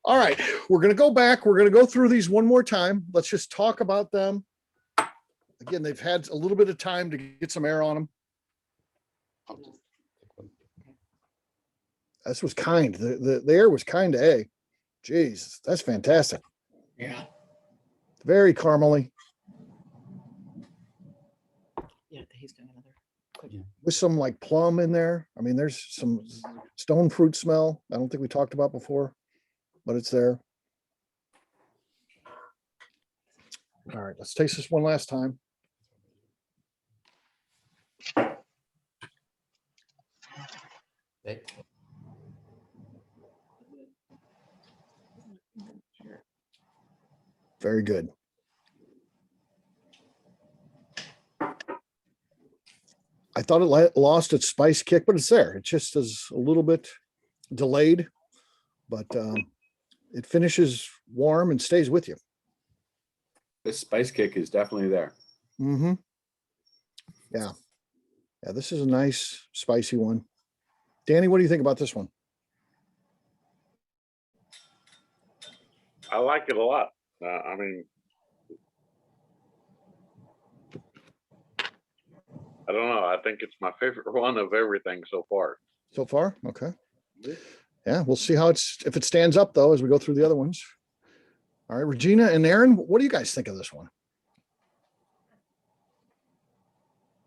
Speaker 1: All right, we're going to go back. We're going to go through these one more time. Let's just talk about them. Again, they've had a little bit of time to get some air on them. This was kind. The air was kind to A. Jeez, that's fantastic.
Speaker 12: Yeah.
Speaker 1: Very caramely
Speaker 2: Yeah, he's doing another.
Speaker 1: with some like plum in there. I mean, there's some stone fruit smell. I don't think we talked about before, but it's there. All right, let's taste this one last time. Very good. I thought it lost its spice kick, but it's there. It just is a little bit delayed, but it finishes warm and stays with you.
Speaker 4: The spice kick is definitely there.
Speaker 1: Mm-hmm. Yeah. Yeah, this is a nice spicy one. Danny, what do you think about this one?
Speaker 6: I like it a lot. I mean, I don't know. I think it's my favorite one of everything so far.
Speaker 1: So far? Okay. Yeah, we'll see how if it stands up though, as we go through the other ones. All right, Regina and Aaron, what do you guys think of this one?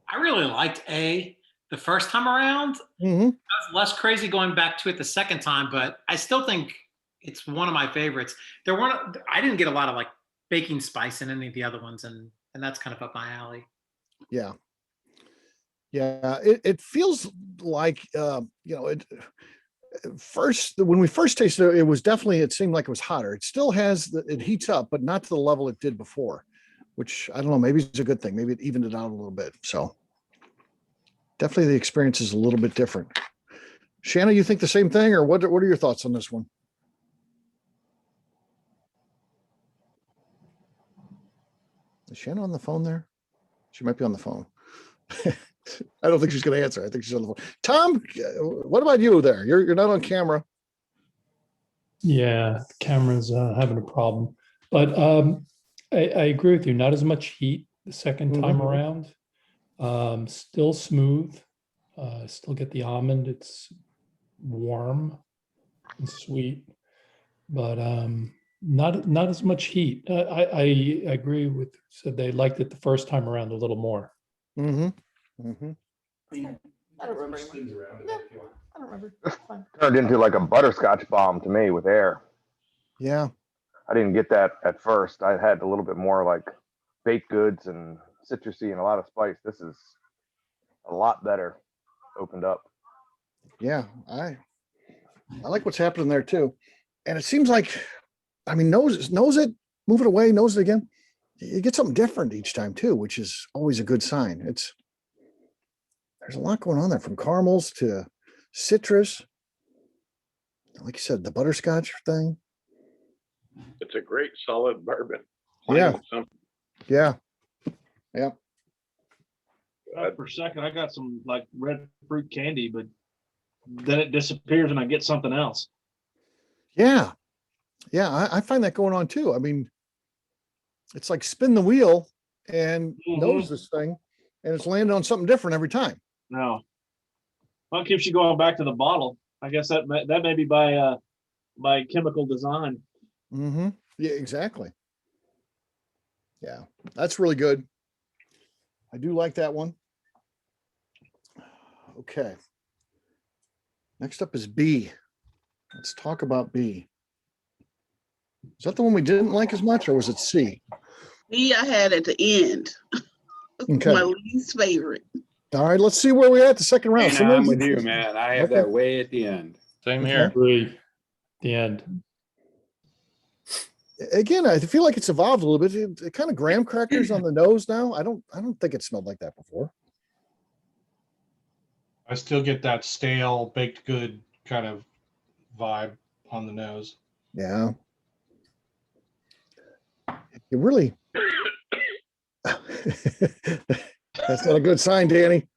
Speaker 14: I really liked A the first time around.
Speaker 1: Mm-hmm.
Speaker 14: I was less crazy going back to it the second time, but I still think it's one of my favorites. I didn't get a lot of like baking spice in any of the other ones, and that's kind of up my alley.
Speaker 1: Yeah. Yeah, it feels like when we first tasted it, it seemed like it was hotter. It still has it heats up, but not to the level it did before, which I don't know, maybe it's a good thing. Maybe it evened it out a little bit. So definitely the experience is a little bit different. Shanna, you think the same thing, or what are your thoughts on this one? Is Shanna on the phone there? She might be on the phone. I don't think she's going to answer. I think she's on the phone. Tom, what about you there? You're not on camera.
Speaker 19: Yeah, the camera's having a problem. But I agree with you. Not as much heat the second time around. Still smooth. Still get the almond. It's warm and sweet, but not as much heat. I agree with. Said they liked it the first time around a little more.
Speaker 1: Mm-hmm. Mm-hmm.
Speaker 2: I don't remember anymore. No, I don't remember. It's fine.
Speaker 13: Turned into like a butterscotch bomb to me with air.
Speaker 1: Yeah.
Speaker 13: I didn't get that at first. I had a little bit more like baked goods and citrusy and a lot of spice. This is a lot better opened up.
Speaker 1: Yeah, I like what's happening there too. And it seems like, I mean, nose it, move it away, nose it again. You get something different each time too, which is always a good sign. There's a lot going on there, from caramels to citrus. Like you said, the butterscotch thing.
Speaker 6: It's a great solid bourbon.
Speaker 1: Yeah. Yeah. Yeah.
Speaker 10: For a second, I got some like red fruit candy, but then it disappears and I get something else.
Speaker 1: Yeah. Yeah. I find that going on too. I mean, it's like spin the wheel and nose this thing, and it's landing on something different every time.
Speaker 10: No. Well, it keeps you going back to the bottle. I guess that may be by chemical design.
Speaker 1: Mm-hmm. Yeah, exactly. Yeah, that's really good. I do like that one. Okay. Next up is B. Let's talk about B. Is that the one we didn't like as much, or was it C?
Speaker 5: B I had at the end.
Speaker 1: Okay.
Speaker 5: My least favorite.
Speaker 1: All right, let's see where we're at the second round.
Speaker 4: And I'm with you, man. I have that way at the end.
Speaker 9: Same
Speaker 1: Okay.
Speaker 9: here.
Speaker 19: Agree. The end.
Speaker 1: Again, I feel like it's evolved a little bit. It kind of graham crackers on the nose now. I don't think it smelled like that before.
Speaker 7: I still get that stale baked good kind of vibe on the nose.
Speaker 1: Yeah. You really. That's not a good sign, Danny.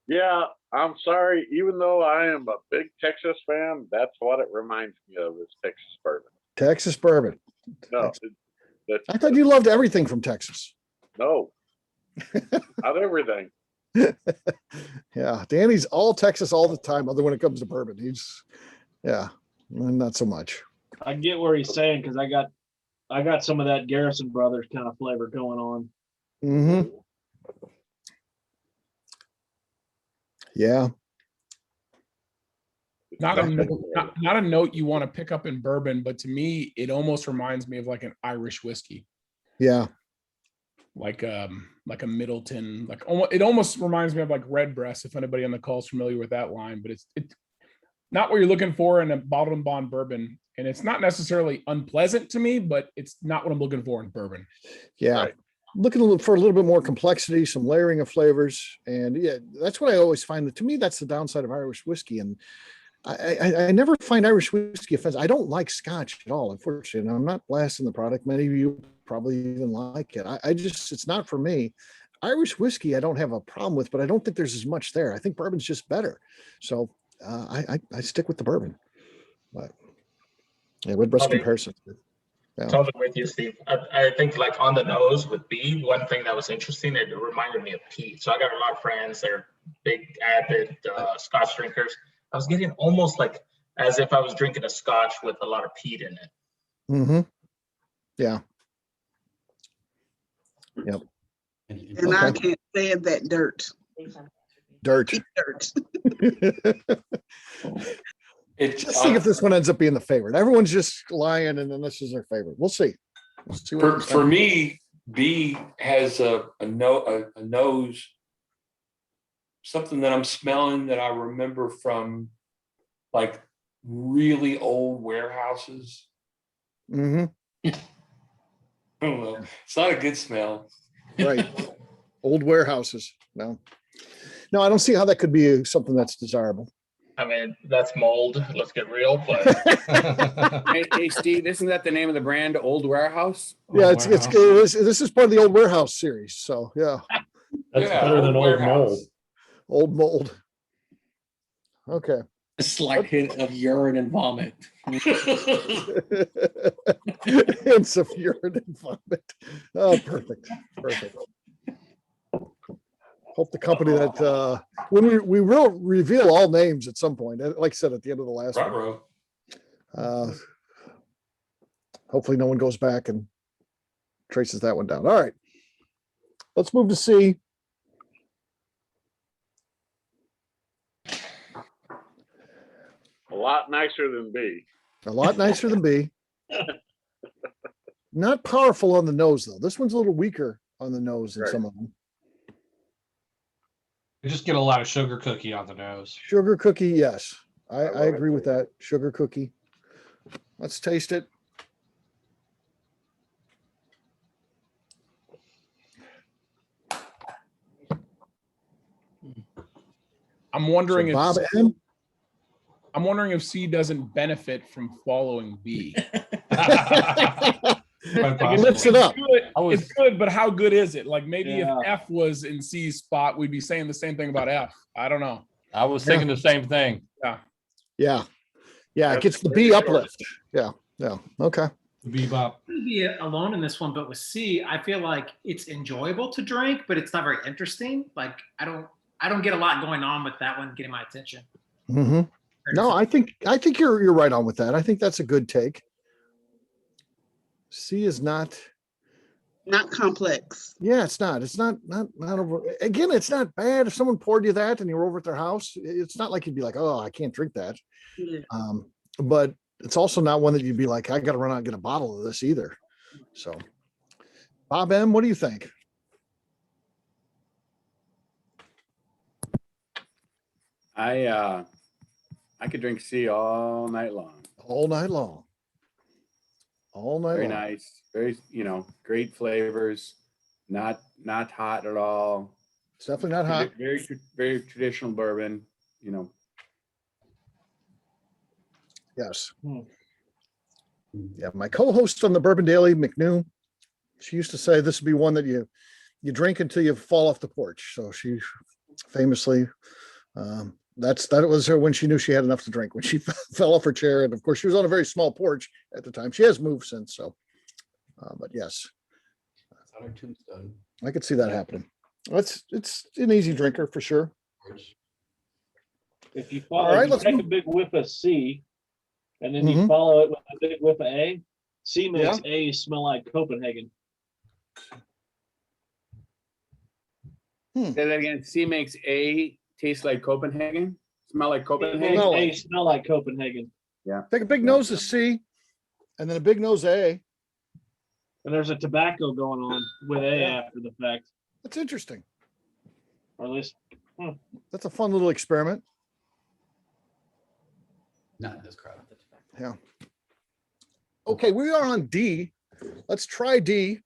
Speaker 6: Yeah, I'm sorry. Even though I am a big Texas fan, that's what it reminds me of is Texas bourbon.
Speaker 1: Texas bourbon.
Speaker 6: No,
Speaker 1: I thought you loved everything from Texas.
Speaker 6: no, not everything.
Speaker 1: Yeah, Danny's all Texas all the time, other when it comes to bourbon. Yeah, not so much.
Speaker 10: I get where he's saying because I got some of that Garrison Brothers kind of flavor going on.
Speaker 1: Mm-hmm. Yeah.
Speaker 16: Not a note you want to pick up in bourbon, but to me, it almost reminds me of like an Irish whiskey.
Speaker 1: Yeah.
Speaker 16: Like a Middleton, it almost reminds me of like Redbreast, if anybody on the call is familiar with that line, but it's not what you're looking for in a bottled and bond bourbon. And it's not necessarily unpleasant to me, but it's not what I'm looking for in bourbon.
Speaker 1: Yeah. Right. Looking for a little bit more complexity, some layering of flavors. And yeah, that's what I always find. That to me, that's the downside of Irish whiskey. And I never find Irish whiskey offensive. I don't like Scotch at all, unfortunately. And I'm not blasting the product. Many of you probably even like it. It's not for me. Irish whiskey, I don't have a problem with, but I don't think there's as much there. I think bourbon's just better. So I stick with the bourbon. But yeah, Redbreast comparison. Yeah.
Speaker 20: Totally with you, Steve. I think like on the nose with B, one thing that was interesting, it reminded me of peat. So I got a lot of friends, they're big, avid Scotch drinkers. I was getting almost like as if I was drinking a Scotch with a lot of peat in it.
Speaker 1: Mm-hmm. Yeah. Yep.
Speaker 5: And I can't stand that dirt.
Speaker 1: Dirt. Just see if this one ends up being the favorite. Everyone's just lying, and then this is their favorite. We'll see.
Speaker 11: For me, B has a nose, something that I'm smelling that I remember from like really old warehouses.
Speaker 1: Mm-hmm.
Speaker 11: I don't know. It's not a good smell.
Speaker 1: Right. Old warehouses. No, I don't see how that could be something that's desirable.
Speaker 20: I mean, that's mold. Let's get real. But
Speaker 4: hey, Steve, isn't that the name of the brand, Old Warehouse?
Speaker 1: Yeah, this is part of the Old Warehouse series. So yeah,
Speaker 19: that's better than Old Mold.
Speaker 1: Old Mold. Okay.
Speaker 12: A slight hint of urine and vomit.
Speaker 1: Hints of urine and vomit. Oh, perfect. Hope the company that when we will reveal all names at some point, like I said at the end of the last one. Hopefully no one goes back and traces that one down. All right, let's move to C.
Speaker 6: A lot nicer than B.
Speaker 1: A lot nicer than B. Not powerful on the nose though. This one's a little weaker on the nose than some of them.
Speaker 7: You just get a lot of sugar cookie on the nose.
Speaker 1: Sugar cookie, yes. I agree with that. Sugar cookie. Let's taste it.
Speaker 16: I'm wondering
Speaker 1: So Bob M?
Speaker 16: I'm wondering if C doesn't benefit from following B.
Speaker 1: It lifts it up.
Speaker 16: It's good, but how good is it? Like maybe if F was in C's spot, we'd be saying the same thing about F. I don't know.
Speaker 9: I was thinking the same thing.
Speaker 1: Yeah. It gets the B uplift. Yeah. Okay.
Speaker 7: Bebop.
Speaker 14: Be alone in this one, but with C, I feel like it's enjoyable to drink, but it's not very interesting. Like I don't get a lot going on with that one getting my attention.
Speaker 1: Mm-hmm. No, I think you're right on with that. I think that's a good take. C is not
Speaker 5: complex.
Speaker 1: Yeah, it's not. It's not over. Again, it's not bad. If someone poured you that and you were over at their house, it's not like you'd be like, oh, I can't drink that.
Speaker 5: Yeah.
Speaker 1: But it's also not one that you'd be like, I got to run out and get a bottle of this either. So, Bob M, what do you think?
Speaker 4: I could drink C all night long.
Speaker 1: All night long. All night
Speaker 4: Very
Speaker 1: long.
Speaker 4: nice. Very, great flavors. Not hot at all.
Speaker 1: It's definitely not hot.
Speaker 4: Very traditional bourbon.
Speaker 1: Yes. Yeah, my co-host on the Bourbon Daily, McNew, she used to say this would be one that you drink until you fall off the porch. So she famously, that was her when she knew she had enough to drink, when she fell off her chair. And of course, she was on a very small porch at the time. She has moved since, so, but yes.
Speaker 8: That's on her tombstone.
Speaker 1: I could see that happening. It's an easy drinker for sure.
Speaker 10: If you
Speaker 1: All
Speaker 10: follow,
Speaker 1: right,
Speaker 10: if
Speaker 1: let's
Speaker 10: you take
Speaker 1: move.
Speaker 10: a big whiff of C, and then you
Speaker 1: Mhm.
Speaker 10: follow it with a big whiff of A, C makes
Speaker 1: Yeah.
Speaker 10: A smell like Copenhagen.
Speaker 4: Say that again. C makes A taste like Copenhagen. Smell like
Speaker 10: C
Speaker 4: Copenhagen.
Speaker 10: makes
Speaker 1: Smell
Speaker 10: A
Speaker 1: like.
Speaker 10: smell like Copenhagen.
Speaker 4: Yeah.
Speaker 1: Take a big nose of C and then a big nose of A.
Speaker 10: And there's a tobacco going on with A
Speaker 1: Yeah.
Speaker 10: after the fact,
Speaker 1: That's interesting.
Speaker 10: or at least.
Speaker 1: That's a fun little experiment.
Speaker 8: Not in this crowd.
Speaker 1: Yeah. Okay, we are on D. Let's try D.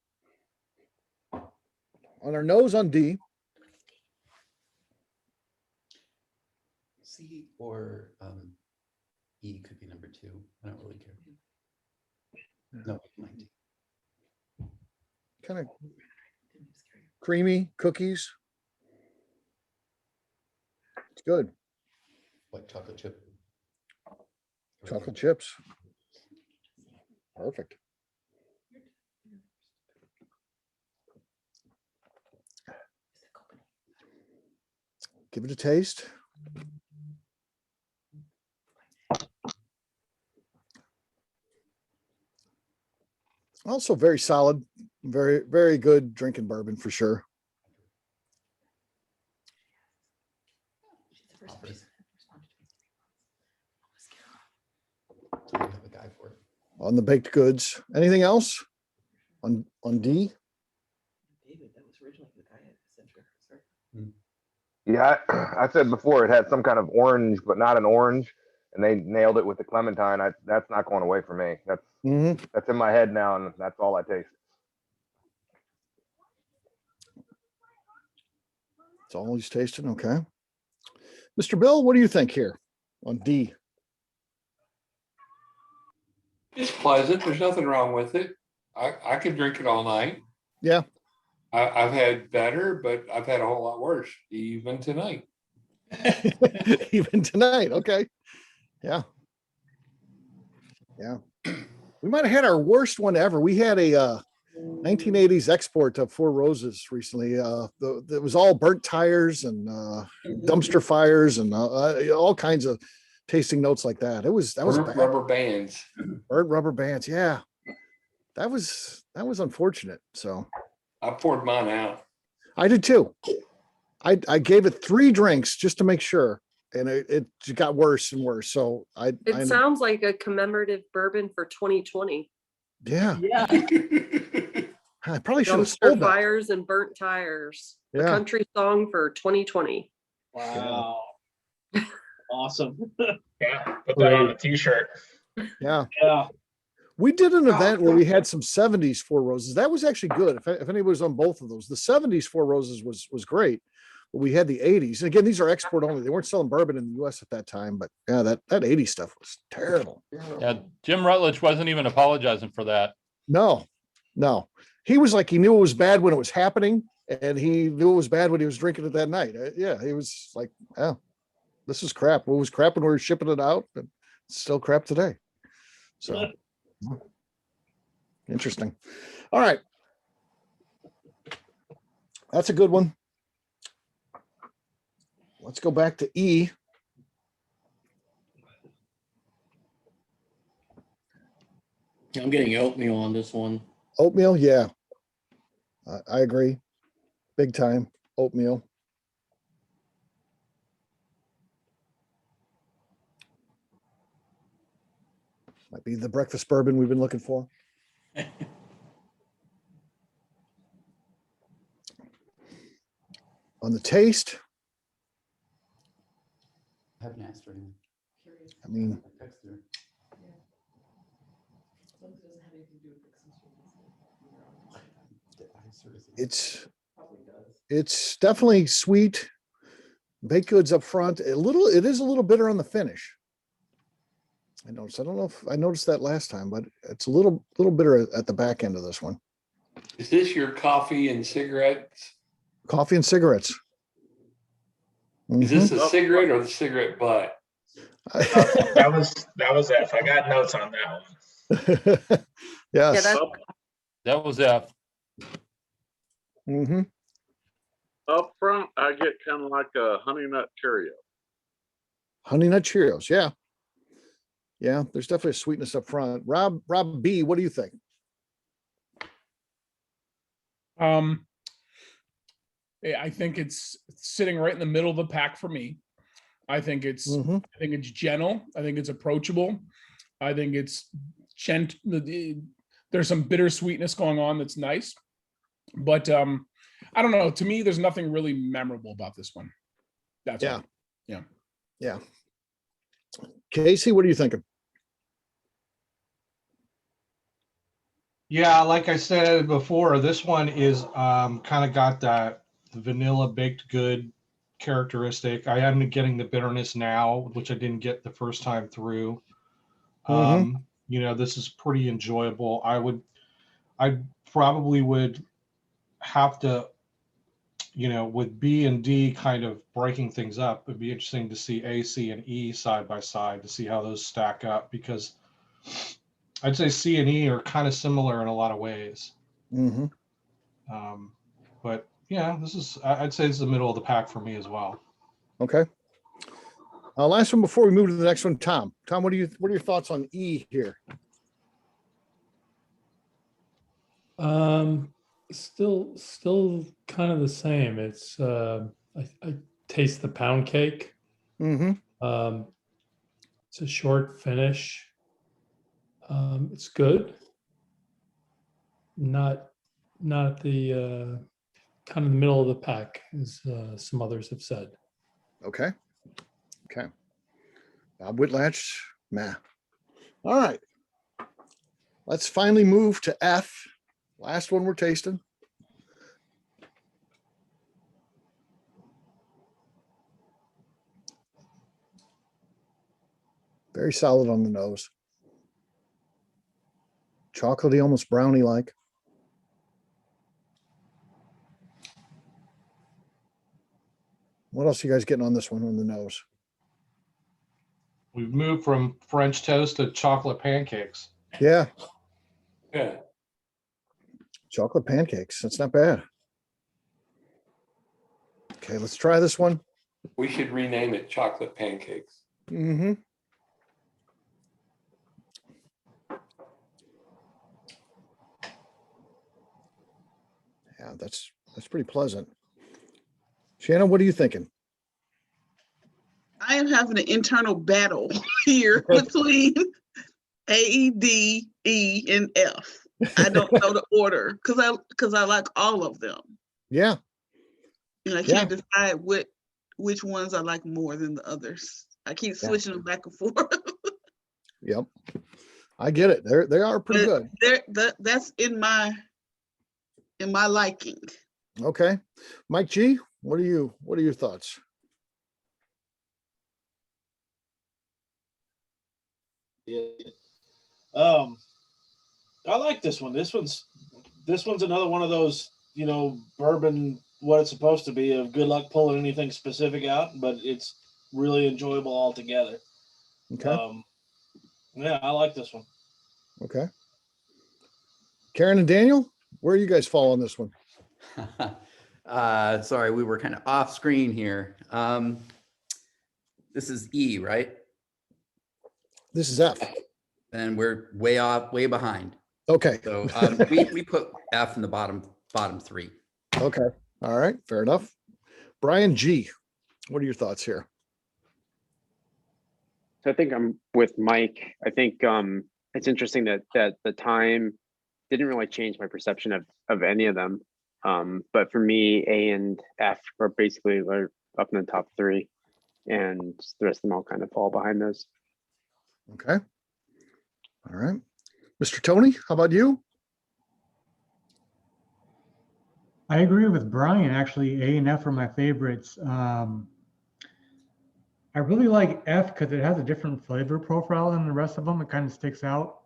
Speaker 1: On our nose on D.
Speaker 8: C or E could be number 2. I don't really care. No, like D.
Speaker 1: Kind of creamy cookies. It's good.
Speaker 8: White chocolate chip.
Speaker 1: Chocolate chips. Perfect. Give it a taste. Also very solid, very, very good drinking bourbon for sure.
Speaker 8: I have a guy for it.
Speaker 1: On the baked goods. Anything else on D?
Speaker 2: David, that was originally the guy at Centric.
Speaker 13: Yeah, I said before it had some kind of orange, but not an orange, and they nailed it with the clementine. That's not going away for me. That's in my head now, and that's all I taste.
Speaker 1: It's all he's tasting. Okay. Mr. Bill, what do you think here on D?
Speaker 11: It's pleasant. There's nothing wrong with it. I could drink it all night.
Speaker 1: Yeah.
Speaker 11: I've had better, but I've had a whole lot worse, even tonight.
Speaker 1: Even tonight. Okay. Yeah. Yeah. We might have had our worst one ever. We had a 1980s export of Four Roses recently. It was all burnt tires and dumpster fires and all kinds of tasting notes like that. That was
Speaker 11: Burnt
Speaker 1: bad.
Speaker 11: rubber bands.
Speaker 1: Burnt rubber bands. Yeah. That was unfortunate. So
Speaker 11: I poured mine out.
Speaker 1: I did too. I gave it 3 drinks just to make sure, and it got worse and worse. So
Speaker 18: It sounds like a commemorative bourbon for 2020.
Speaker 1: Yeah.
Speaker 10: Yeah.
Speaker 1: I probably should have
Speaker 18: Dumpster
Speaker 1: sold that.
Speaker 18: fires and burnt tires. A
Speaker 1: Yeah.
Speaker 18: country song for 2020.
Speaker 10: Wow. Awesome.
Speaker 20: Yeah, put that on a t-shirt.
Speaker 1: Yeah.
Speaker 10: Yeah.
Speaker 1: We did an event where we had some 70s Four Roses. That was actually good. If anybody was on both of those, the 70s Four Roses was great. But we had the 80s. And again, these are export only. They weren't selling bourbon in the US at that time. But yeah, that 80s stuff was terrible.
Speaker 9: Yeah, Jim Rutledge wasn't even apologizing for that.
Speaker 1: No. He was like, he knew it was bad when it was happening, and he knew it was bad when he was drinking it that night. Yeah, he was like, yeah, this is crap. It was crap when we were shipping it out, and it's still crap today. So interesting. All right. That's a good one. Let's go back to E.
Speaker 12: I'm getting oatmeal on this one.
Speaker 1: Oatmeal, yeah. I agree. Big time. Oatmeal. Might be the breakfast bourbon we've been looking for. On the taste,
Speaker 8: I haven't asked her anything.
Speaker 1: I mean,
Speaker 8: Text her.
Speaker 1: it's definitely sweet. Baked goods up front. It is a little bitter on the finish. I noticed. I don't know if I noticed that last time, but it's a little bitter at the back end of this one.
Speaker 11: Is this your coffee and cigarettes?
Speaker 1: Coffee and cigarettes.
Speaker 11: Is this
Speaker 1: Mhm.
Speaker 11: a cigarette or the cigarette butt?
Speaker 20: That was F. I got notes on that one.
Speaker 1: Yes.
Speaker 9: That was F.
Speaker 1: Mm-hmm.
Speaker 6: Up front, I get kind of like a honey nut Cheerio.
Speaker 1: Honey Nut Cheerios. Yeah. Yeah. There's definitely a sweetness up front. Rob B, what do you think?
Speaker 16: I think it's sitting right in the middle of the pack for me. I think it's
Speaker 1: Mhm.
Speaker 16: I think it's gentle. I think it's approachable. I think it's there's some bittersweetness going on that's nice. But I don't know. To me, there's nothing really memorable about this one. That's all. Yeah.
Speaker 1: Yeah. Casey, what are you thinking?
Speaker 7: Yeah, like I said before, this one is kind of got that vanilla baked good characteristic. I am getting the bitterness now, which I didn't get the first time through. You know, this is pretty enjoyable. I probably would have to, you know, with B and D kind of breaking things up, it'd be interesting to see A, C, and E side by side to see how those stack up, because I'd say C and E are kind of similar in a lot of ways.
Speaker 1: Mm-hmm.
Speaker 7: But yeah, I'd say this is the middle of the pack for me as well.
Speaker 1: Okay. Last one before we move to the next one, Tom. Tom, what are your thoughts on E here?
Speaker 19: Still kind of the same. It's I taste the pound cake.
Speaker 1: Mm-hmm.
Speaker 19: It's a short finish. It's good. Not the kind of the middle of the pack, as some others have said.
Speaker 1: Okay. Okay. Bob Whitlatch, meh. All right. Let's finally move to F. Last one we're tasting. Very solid on the nose. Chocolatey, almost brownie-like. What else are you guys getting on this one on the nose?
Speaker 7: We've moved from French toast to chocolate pancakes.
Speaker 1: Yeah.
Speaker 11: Yeah.
Speaker 1: Chocolate pancakes. That's not bad. Okay, let's try this one.
Speaker 11: We should rename it chocolate pancakes.
Speaker 1: Mm-hmm. Yeah, that's pretty pleasant. Shannon, what are you thinking?
Speaker 5: I am having an internal battle here between A, D, E, and F. I don't know the order because I like all of them.
Speaker 1: Yeah.
Speaker 5: And I can't decide which ones I like more than the others. I keep switching them back and forth.
Speaker 1: Yep. I get it. They are pretty good.
Speaker 5: That's in my liking.
Speaker 1: Okay. Mike G, what are your thoughts?
Speaker 10: Yeah. I like this one. This one's another one of those, you know, bourbon, what it's supposed to be, of good luck pulling anything specific out, but it's really enjoyable altogether.
Speaker 1: Okay.
Speaker 10: Yeah, I like this one.
Speaker 1: Okay. Karen and Daniel, where do you guys fall on this one?
Speaker 8: Sorry, we were kind of off screen here. This is E, right?
Speaker 1: This is F.
Speaker 8: And we're way behind.
Speaker 1: Okay.
Speaker 8: So we put F in the bottom three.
Speaker 1: Okay. All right. Fair enough. Brian G, what are your thoughts here?
Speaker 15: So I think I'm with Mike. I think it's interesting that the time didn't really change my perception of any of them. But for me, A and F are basically up in the top three. and the rest of them all kind of fall behind those.
Speaker 1: Okay. All right. Mr. Tony, how about you?
Speaker 3: I agree with Brian. Actually, A and F are my favorites. I really like F because it has a different flavor profile than the rest of them. It kind of sticks out.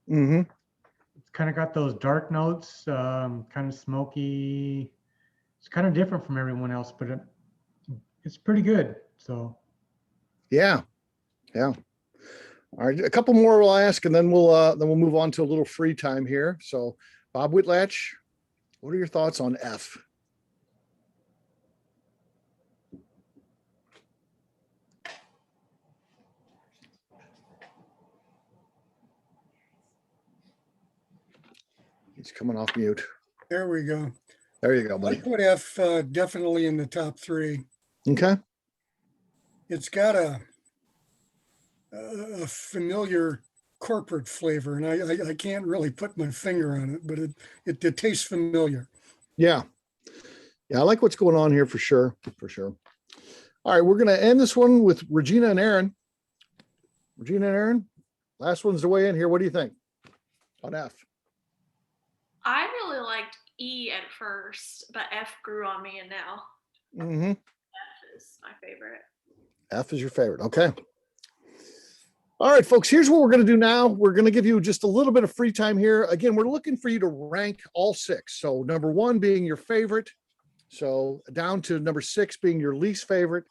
Speaker 1: Mm-hmm.
Speaker 3: It's kind of got those dark notes, kind of smoky. It's kind of different from everyone else, but it's pretty good. So
Speaker 1: Yeah. Yeah. All right. A couple more we'll ask, and then we'll move on to a little free time here. So, Bob Whitlatch, what are your thoughts on F? He's coming off mute.
Speaker 21: There we go.
Speaker 1: There you go,
Speaker 21: I
Speaker 1: buddy.
Speaker 21: put F definitely in the top 3.
Speaker 1: Okay.
Speaker 21: It's got a familiar corporate flavor, and I can't really put my finger on it, but it tastes familiar.
Speaker 1: Yeah. Yeah, I like what's going on here for sure. For sure. All right, we're going to end this one with Regina and Aaron. Regina and Aaron, last one's the way in here. What do you think on F?
Speaker 2: I really liked E at first, but F grew on me, and now
Speaker 1: Mm-hmm.
Speaker 2: F is my favorite.
Speaker 1: F is your favorite. Okay. All right, folks, here's what we're going to do now. We're going to give you just a little bit of free time here. Again, we're looking for you to rank all 6. So number 1 being your favorite. So down to number 6 being your least favorite.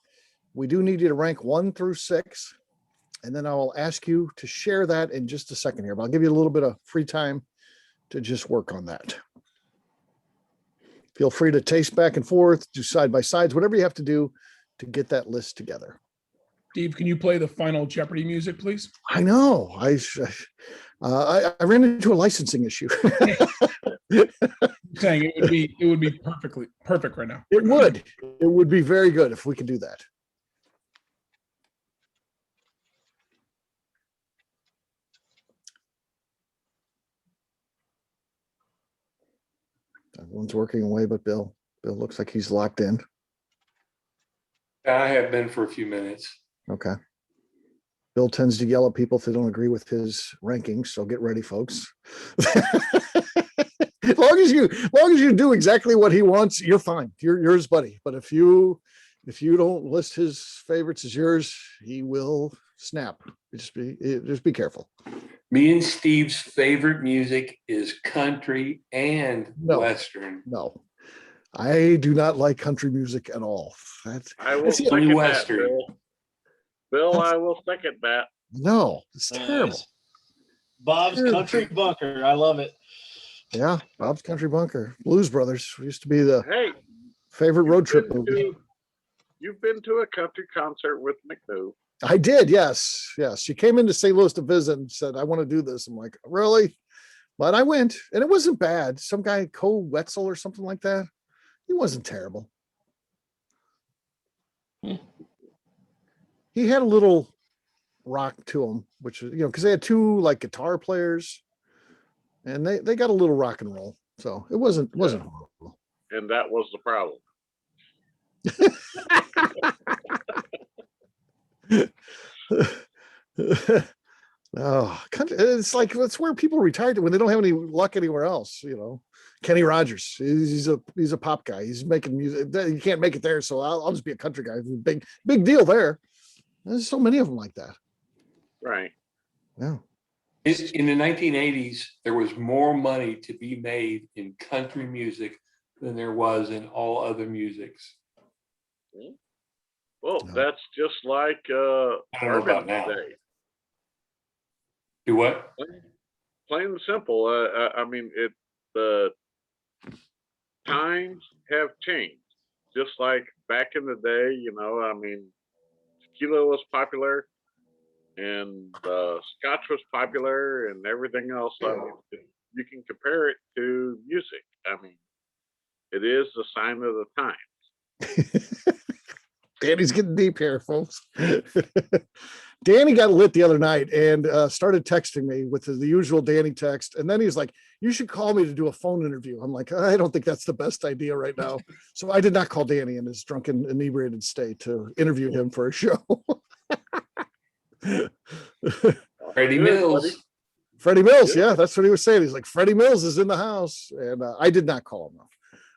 Speaker 1: We do need you to rank 1 through 6. And then I will ask you to share that in just a second here, but I'll give you a little bit of free time to just work on that. Feel free to taste back and forth, do side by sides, whatever you have to do to get that list together.
Speaker 16: Steve, can you play the final Jeopardy music, please?
Speaker 1: I know. I ran into a licensing issue.
Speaker 16: Saying it would be perfect right now.
Speaker 1: It would be very good if we could do that. Everyone's working away, but Bill looks like he's locked in.
Speaker 11: I have been for a few minutes.
Speaker 1: Okay. Bill tends to yell at people if they don't agree with his rankings. So get ready, folks. As long as you do exactly what he wants, you're fine. You're yours, buddy. But if you don't list his favorites as yours, he will snap. Just be careful.
Speaker 11: Me and Steve's favorite music is country and Western.
Speaker 1: No, I do not like country music at all.
Speaker 6: I will second that, Bill. Bill, I will second that.
Speaker 1: No, it's terrible.
Speaker 10: Bob's Country Bunker. I love it.
Speaker 1: Yeah, Bob's Country Bunker. Blues Brothers used to be the
Speaker 6: Hey,
Speaker 1: favorite road trip movie.
Speaker 6: You've been to a country concert with McNew.
Speaker 1: I did, yes. She came into St. Louis to visit and said, I want to do this. I'm like, really? But I went, and it wasn't bad. Some guy, Co Wetzel or something like that. He wasn't terrible. He had a little rock to him, which is, because they had 2 like guitar players, and they got a little rock and roll. So it wasn't horrible.
Speaker 6: And that was the problem.
Speaker 1: Oh, it's like that's where people retire to when they don't have any luck anywhere else. Kenny Rogers, he's a pop guy. He's making music. You can't make it there, so I'll just be a country guy. Big deal there. There's so many of them like that.
Speaker 6: Right.
Speaker 1: Yeah.
Speaker 11: In the 1980s, there was more money to be made in country music than there was in all other musics.
Speaker 6: Well, that's just like
Speaker 11: I don't know about
Speaker 6: bourbon
Speaker 11: now.
Speaker 6: today.
Speaker 11: Do what?
Speaker 6: Plain and simple. I mean, the times have changed. Just like back in the day, I mean, tequila was popular and scotch was popular and everything else. I mean, you can compare it to music. I mean, it is a sign of the times.
Speaker 1: Danny's getting deep here, folks. Danny got lit the other night and started texting me with the usual Danny text. And then he's like, you should call me to do a phone interview. I'm like, I don't think that's the best idea right now. So I did not call Danny in his drunken, inebriated state to interview him for a show.
Speaker 11: Freddie Mills.
Speaker 1: Freddie Mills. Yeah, that's what he was saying. He's like, Freddie Mills is in the house. And I did not call him.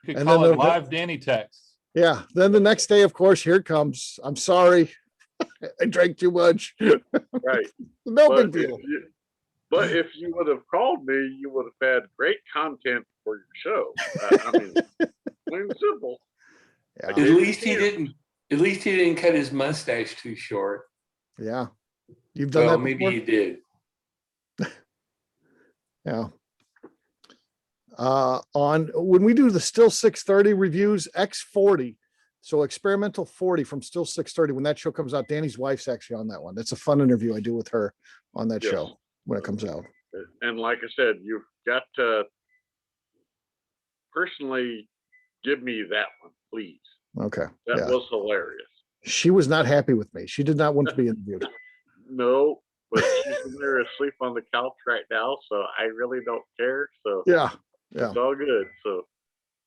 Speaker 9: You could
Speaker 1: And
Speaker 9: call
Speaker 1: then
Speaker 9: it live Danny text.
Speaker 1: Yeah. Then the next day, of course, here it comes. I'm sorry. I drank too much.
Speaker 6: Right.
Speaker 1: No
Speaker 6: But
Speaker 1: big deal.
Speaker 6: But if you would have called me, you would have had great content for your show. I mean, plain and simple.
Speaker 1: Yeah.
Speaker 11: At least he didn't. At least he didn't cut his mustache too short.
Speaker 1: Yeah. You've done
Speaker 11: Well,
Speaker 1: that
Speaker 11: maybe
Speaker 1: before?
Speaker 11: he did.
Speaker 1: Yeah. On when we do the Still 630 reviews, X40, so experimental 40 from Still 630, when that show comes out, Danny's wife's actually on that one. It's a fun interview I do with her on that
Speaker 6: Yes.
Speaker 1: show when it comes out.
Speaker 6: And like I said, you've got to personally give me that one, please.
Speaker 1: Okay.
Speaker 6: That
Speaker 1: Yeah.
Speaker 6: was hilarious.
Speaker 1: She was not happy with me. She did not want to be interviewed.
Speaker 6: No, but she's in there asleep on the couch right now, so I really don't care. So
Speaker 1: Yeah. Yeah.
Speaker 6: it's all good. So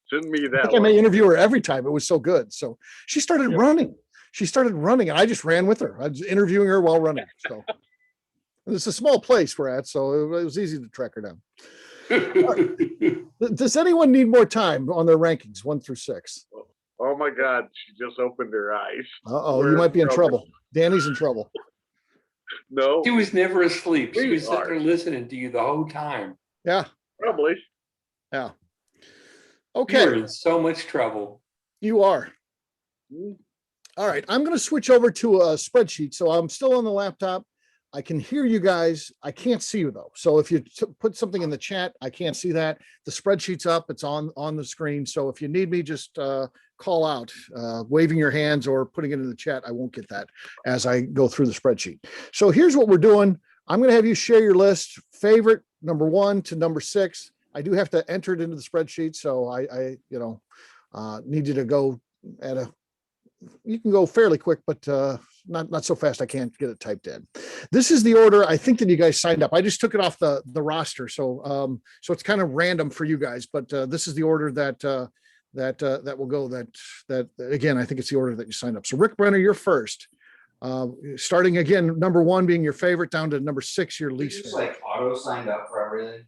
Speaker 6: send me
Speaker 1: I
Speaker 6: that
Speaker 1: think I
Speaker 6: one.
Speaker 1: may interview her every time. It was so good. So she started running. She started running, and I just ran with her. I was interviewing her while running. So it's a small place we're at, so it was easy to track her down. Does anyone need more time on their rankings, 1 through 6?
Speaker 6: Oh my God, she just opened her eyes.
Speaker 1: Uh-oh,
Speaker 6: We're
Speaker 1: you might be in trouble. Danny's in trouble.
Speaker 6: No,
Speaker 11: She was never asleep. She
Speaker 6: We
Speaker 11: was sitting
Speaker 6: are.
Speaker 11: there listening to you the whole time.
Speaker 1: Yeah.
Speaker 6: probably.
Speaker 1: Yeah.
Speaker 11: You're
Speaker 1: Okay.
Speaker 11: in so much trouble.
Speaker 1: You are.
Speaker 6: Mm.
Speaker 1: All right. I'm going to switch over to a spreadsheet. So I'm still on the laptop. I can hear you guys. I can't see you though. So if you put something in the chat, I can't see that. The spreadsheet's up. It's on the screen. So if you need me, just call out, waving your hands or putting it in the chat. I won't get that as I go through the spreadsheet. So here's what we're doing. I'm going to have you share your list, favorite number 1 to number 6. I do have to enter it into the spreadsheet. So I need you to go you can go fairly quick, but not so fast. I can't get it typed in. This is the order I think that you guys signed up. I just took it off the roster, so it's kind of random for you guys. But this is the order that will go. That again, I think it's the order that you signed up. So Rick Brenner, you're first. Starting again, number 1 being your favorite, down to number 6, your least
Speaker 17: Just
Speaker 1: favorite.
Speaker 17: like auto signed up for everything.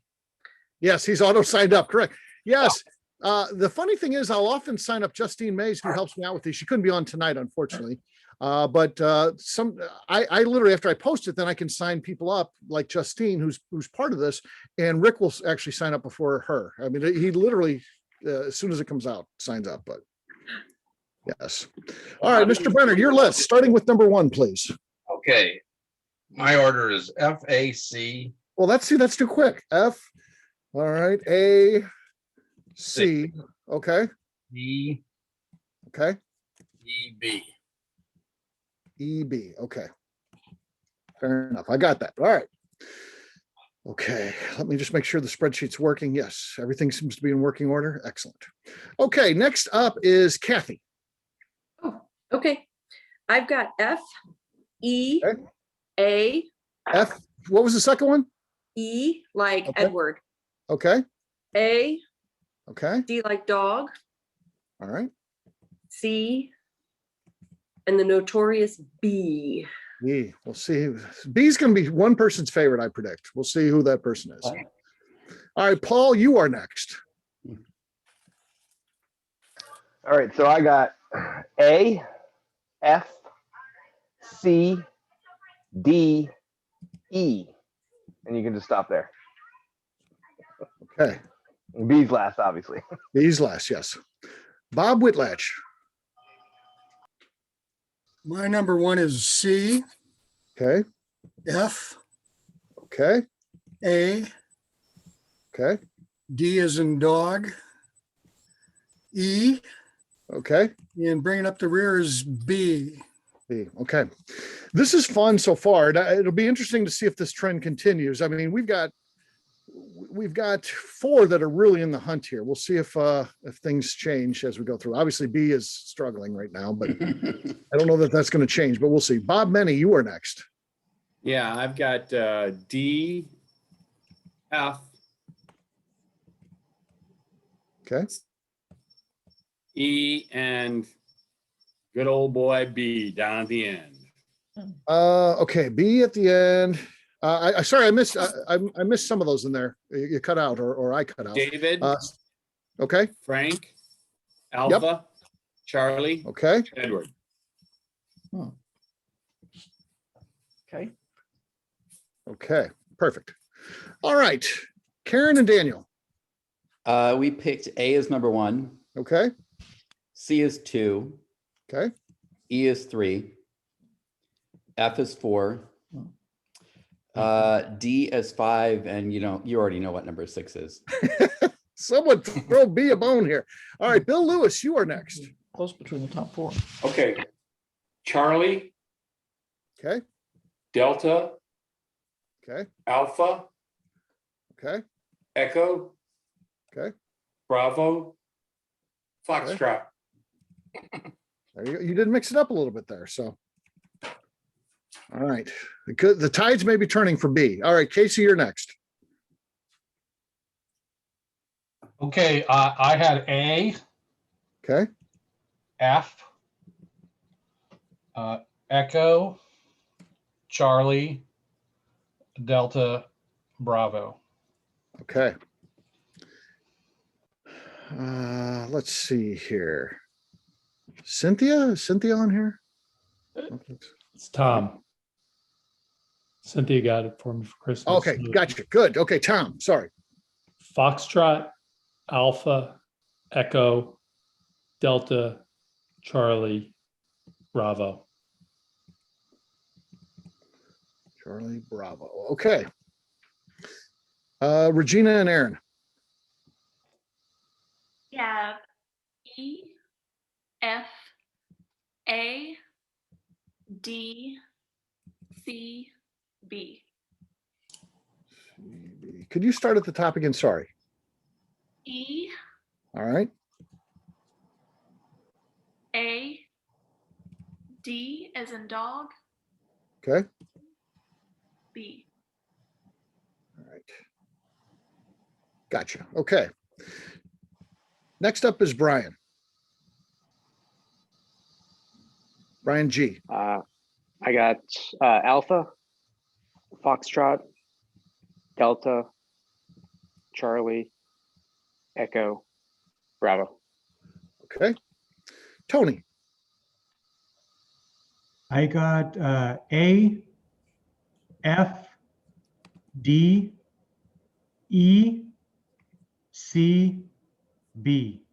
Speaker 1: Yes, he's auto signed up. Correct. Yes. The funny thing is, I'll often sign up Justine Mays, who helps me out with these. She couldn't be on tonight, unfortunately. But I literally, after I post it, then I can sign people up like Justine, who's part of this, and Rick will actually sign up before her. I mean, he literally, as soon as it comes out, signs up. But yes. All right, Mr. Brenner, your list, starting with number 1, please.
Speaker 17: Okay. My order is FAC.
Speaker 1: Well, that's too quick. F. All right. A. C. Okay.
Speaker 17: E.
Speaker 1: Okay.
Speaker 17: EB.
Speaker 1: EB. Okay. Fair enough. I got that. All right. Okay. Let me just make sure the spreadsheet's working. Yes. Everything seems to be in working order. Excellent. Okay. Next up is Kathy.
Speaker 18: Okay. I've got F, E,
Speaker 1: Okay.
Speaker 18: A,
Speaker 1: F. What was the second one?
Speaker 18: E like
Speaker 1: Okay.
Speaker 18: Edward,
Speaker 1: Okay.
Speaker 18: A,
Speaker 1: Okay.
Speaker 18: D like dog,
Speaker 1: All right.
Speaker 18: C, and the notorious B.
Speaker 1: B. We'll see. B's going to be one person's favorite, I predict. We'll see who that person is. All right, Paul, you are next.
Speaker 13: All right, so I got A, F, C, D, E, and you can just stop there.
Speaker 1: Okay.
Speaker 13: B's last, obviously.
Speaker 1: B's last, yes. Bob Whitlatch.
Speaker 21: My number 1 is C,
Speaker 1: Okay.
Speaker 21: F,
Speaker 1: Okay.
Speaker 21: A,
Speaker 1: Okay.
Speaker 21: D as in dog, E,
Speaker 1: Okay.
Speaker 21: and bringing up the rear is B.
Speaker 1: B. Okay. This is fun so far. It'll be interesting to see if this trend continues. I mean, we've got we've got 4 that are really in the hunt here. We'll see if things change as we go through. Obviously, B is struggling right now, but I don't know that that's going to change, but we'll see. Bob Many, you are next.
Speaker 4: Yeah, I've got D, F,
Speaker 1: okay,
Speaker 4: E, and good old boy B down at the end.
Speaker 1: Okay, B at the end. Sorry, I missed some of those in there. You cut out, or I cut out.
Speaker 4: David.
Speaker 1: Okay.
Speaker 4: Frank. Alpha. Charlie.
Speaker 1: Okay.
Speaker 4: Edward.
Speaker 14: Okay.
Speaker 1: Okay. Perfect. All right. Karen and Daniel.
Speaker 8: We picked A as number 1.
Speaker 1: Okay.
Speaker 8: C is 2.
Speaker 1: Okay.
Speaker 8: E is 3. F is 4. D is 5, and you already know what number 6 is.
Speaker 1: Someone throw B a bone here. All right, Bill Lewis, you are next.
Speaker 14: Close between the top 4.
Speaker 11: Okay. Charlie.
Speaker 1: Okay.
Speaker 11: Delta.
Speaker 1: Okay.
Speaker 11: Alpha.
Speaker 1: Okay.
Speaker 11: Echo.
Speaker 1: Okay.
Speaker 11: Bravo. Foxtrot.
Speaker 1: There you go. You did mix it up a little bit there, so. All right. The tides may be turning for B. All right, Casey, you're next.
Speaker 7: Okay, I had A.
Speaker 1: Okay.
Speaker 7: F. Echo. Charlie. Delta. Bravo.
Speaker 1: Okay. Let's see here. Cynthia? Is Cynthia on here?
Speaker 19: It's Tom. Cynthia got it for me for Christmas.
Speaker 1: Okay, gotcha. Good. Okay, Tom, sorry.
Speaker 19: Foxtrot, Alpha, Echo, Delta, Charlie, Bravo.
Speaker 1: Charlie, Bravo. Okay. Regina and Aaron.
Speaker 2: Yeah. E, F, A, D, C, B.
Speaker 1: Could you start at the top again? Sorry.
Speaker 2: E,
Speaker 1: All right.
Speaker 2: A, D as in dog,
Speaker 1: Okay.
Speaker 2: B.
Speaker 1: All right. Gotcha. Okay. Next up is Brian. Brian G.
Speaker 15: I got Alpha, Foxtrot, Delta, Charlie, Echo, Bravo.
Speaker 1: Okay. Tony.
Speaker 3: I got A, F, D, E, C, B.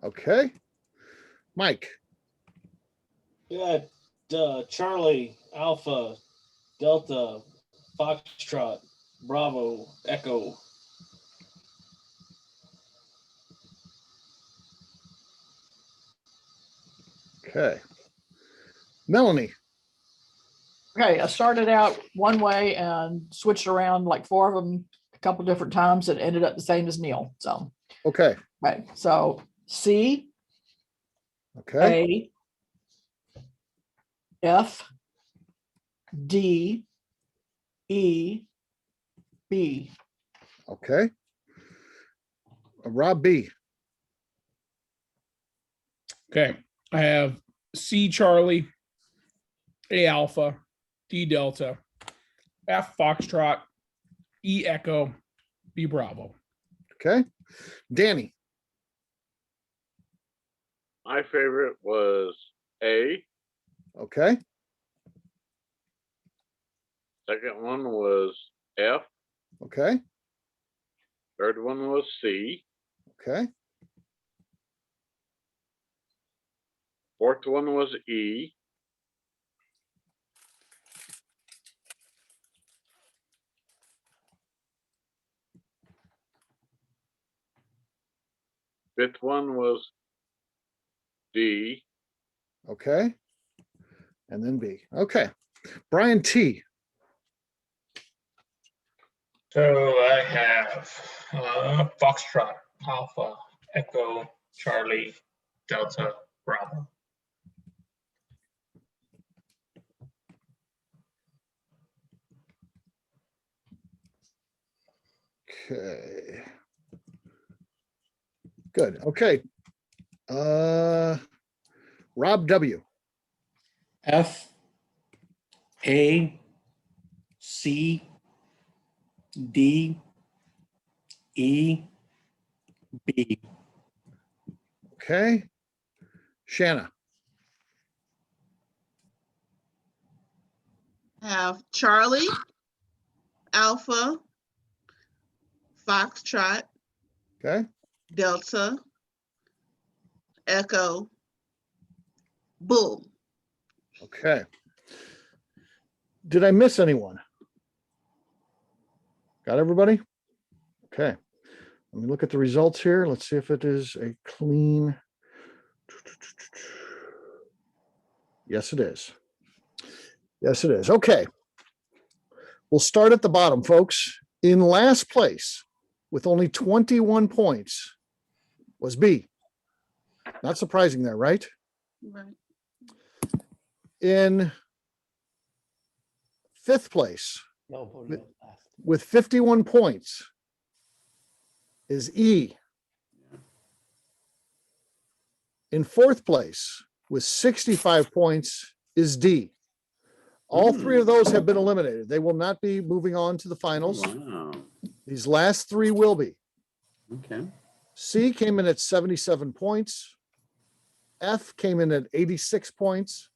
Speaker 1: Okay. Mike.
Speaker 10: Yeah, Charlie, Alpha, Delta, Foxtrot, Bravo, Echo.
Speaker 1: Okay. Melanie.
Speaker 14: Okay, I started out one way and switched around like 4 of them a couple different times and ended up the same as Neil. So,
Speaker 1: okay.
Speaker 14: Right. So C,
Speaker 1: okay.
Speaker 14: A, F, D, E, B.
Speaker 1: Okay. Rob B.
Speaker 16: Okay. I have C Charlie, A Alpha, D Delta, F Foxtrot, E Echo, B Bravo.
Speaker 1: Okay. Danny.
Speaker 6: My favorite was A.
Speaker 1: Okay.
Speaker 6: Second one was F.
Speaker 1: Okay.
Speaker 6: Third one was C.
Speaker 1: Okay.
Speaker 6: Fourth one was E. Fifth one was D.
Speaker 1: Okay. And then B. Okay. Brian T.
Speaker 20: So I have Foxtrot, Alpha, Echo, Charlie, Delta, Bravo.
Speaker 1: Okay. Good. Okay. Rob W.
Speaker 12: F A C D E B.
Speaker 1: Okay. Shanna.
Speaker 5: Have Charlie, Alpha, Foxtrot,
Speaker 1: Okay.
Speaker 5: Delta, Echo, Bull.
Speaker 1: Okay. Did I miss anyone? Got everybody? Okay. Let me look at the results here. Let's see if it is a clean. Yes, it is. Yes, it is. Okay. We'll start at the bottom, folks. In last place with only 21 points was B. Not surprising there, right?
Speaker 5: Right.
Speaker 1: In fifth place with 51 points is E. In fourth place with 65 points is D. All three of those have been eliminated. They will not be moving on to the finals.
Speaker 4: Wow.
Speaker 1: These last three will be.
Speaker 4: Okay.
Speaker 1: C came in at 77 points. F came in at 86 points.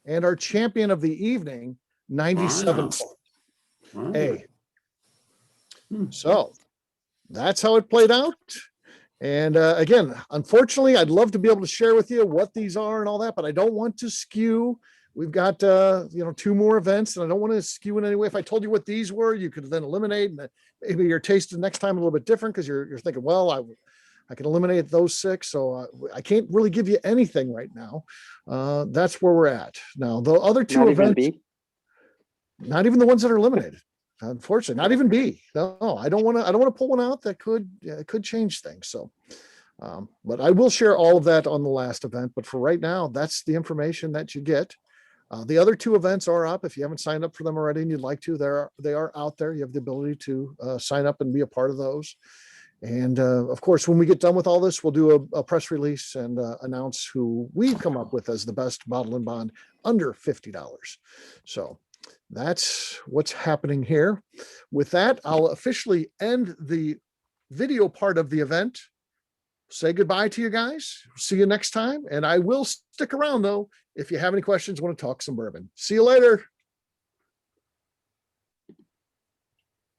Speaker 1: And our champion of the evening, 97
Speaker 4: Wow.
Speaker 1: points.
Speaker 4: Wow.
Speaker 1: A. So that's how it played out. And again, unfortunately, I'd love to be able to share with you what these are and all that, but I don't want to skew. We've got, two more events, and I don't want to skew in any way. If I told you what these were, you could then eliminate, and maybe your taste the next time a little bit different because you're thinking, well, I can eliminate those 6. So I can't really give you anything right now. That's where we're at. Now, the other two
Speaker 15: Not even
Speaker 1: events,
Speaker 15: B?
Speaker 1: not even the ones that are eliminated. Unfortunately, not even B. No, I don't want to pull one out that could change things. So, but I will share all of that on the last event. But for right now, that's the information that you get. The other 2 events are up. If you haven't signed up for them already and you'd like to, they are out there. You have the ability to sign up and be a part of those. And of course, when we get done with all this, we'll do a press release and announce who we've come up with as the best bottle and bond under $50. So that's what's happening here. With that, I'll officially end the video part of the event. Say goodbye to you guys. See you next time. And I will stick around, though, if you have any questions, want to talk some bourbon. See you later.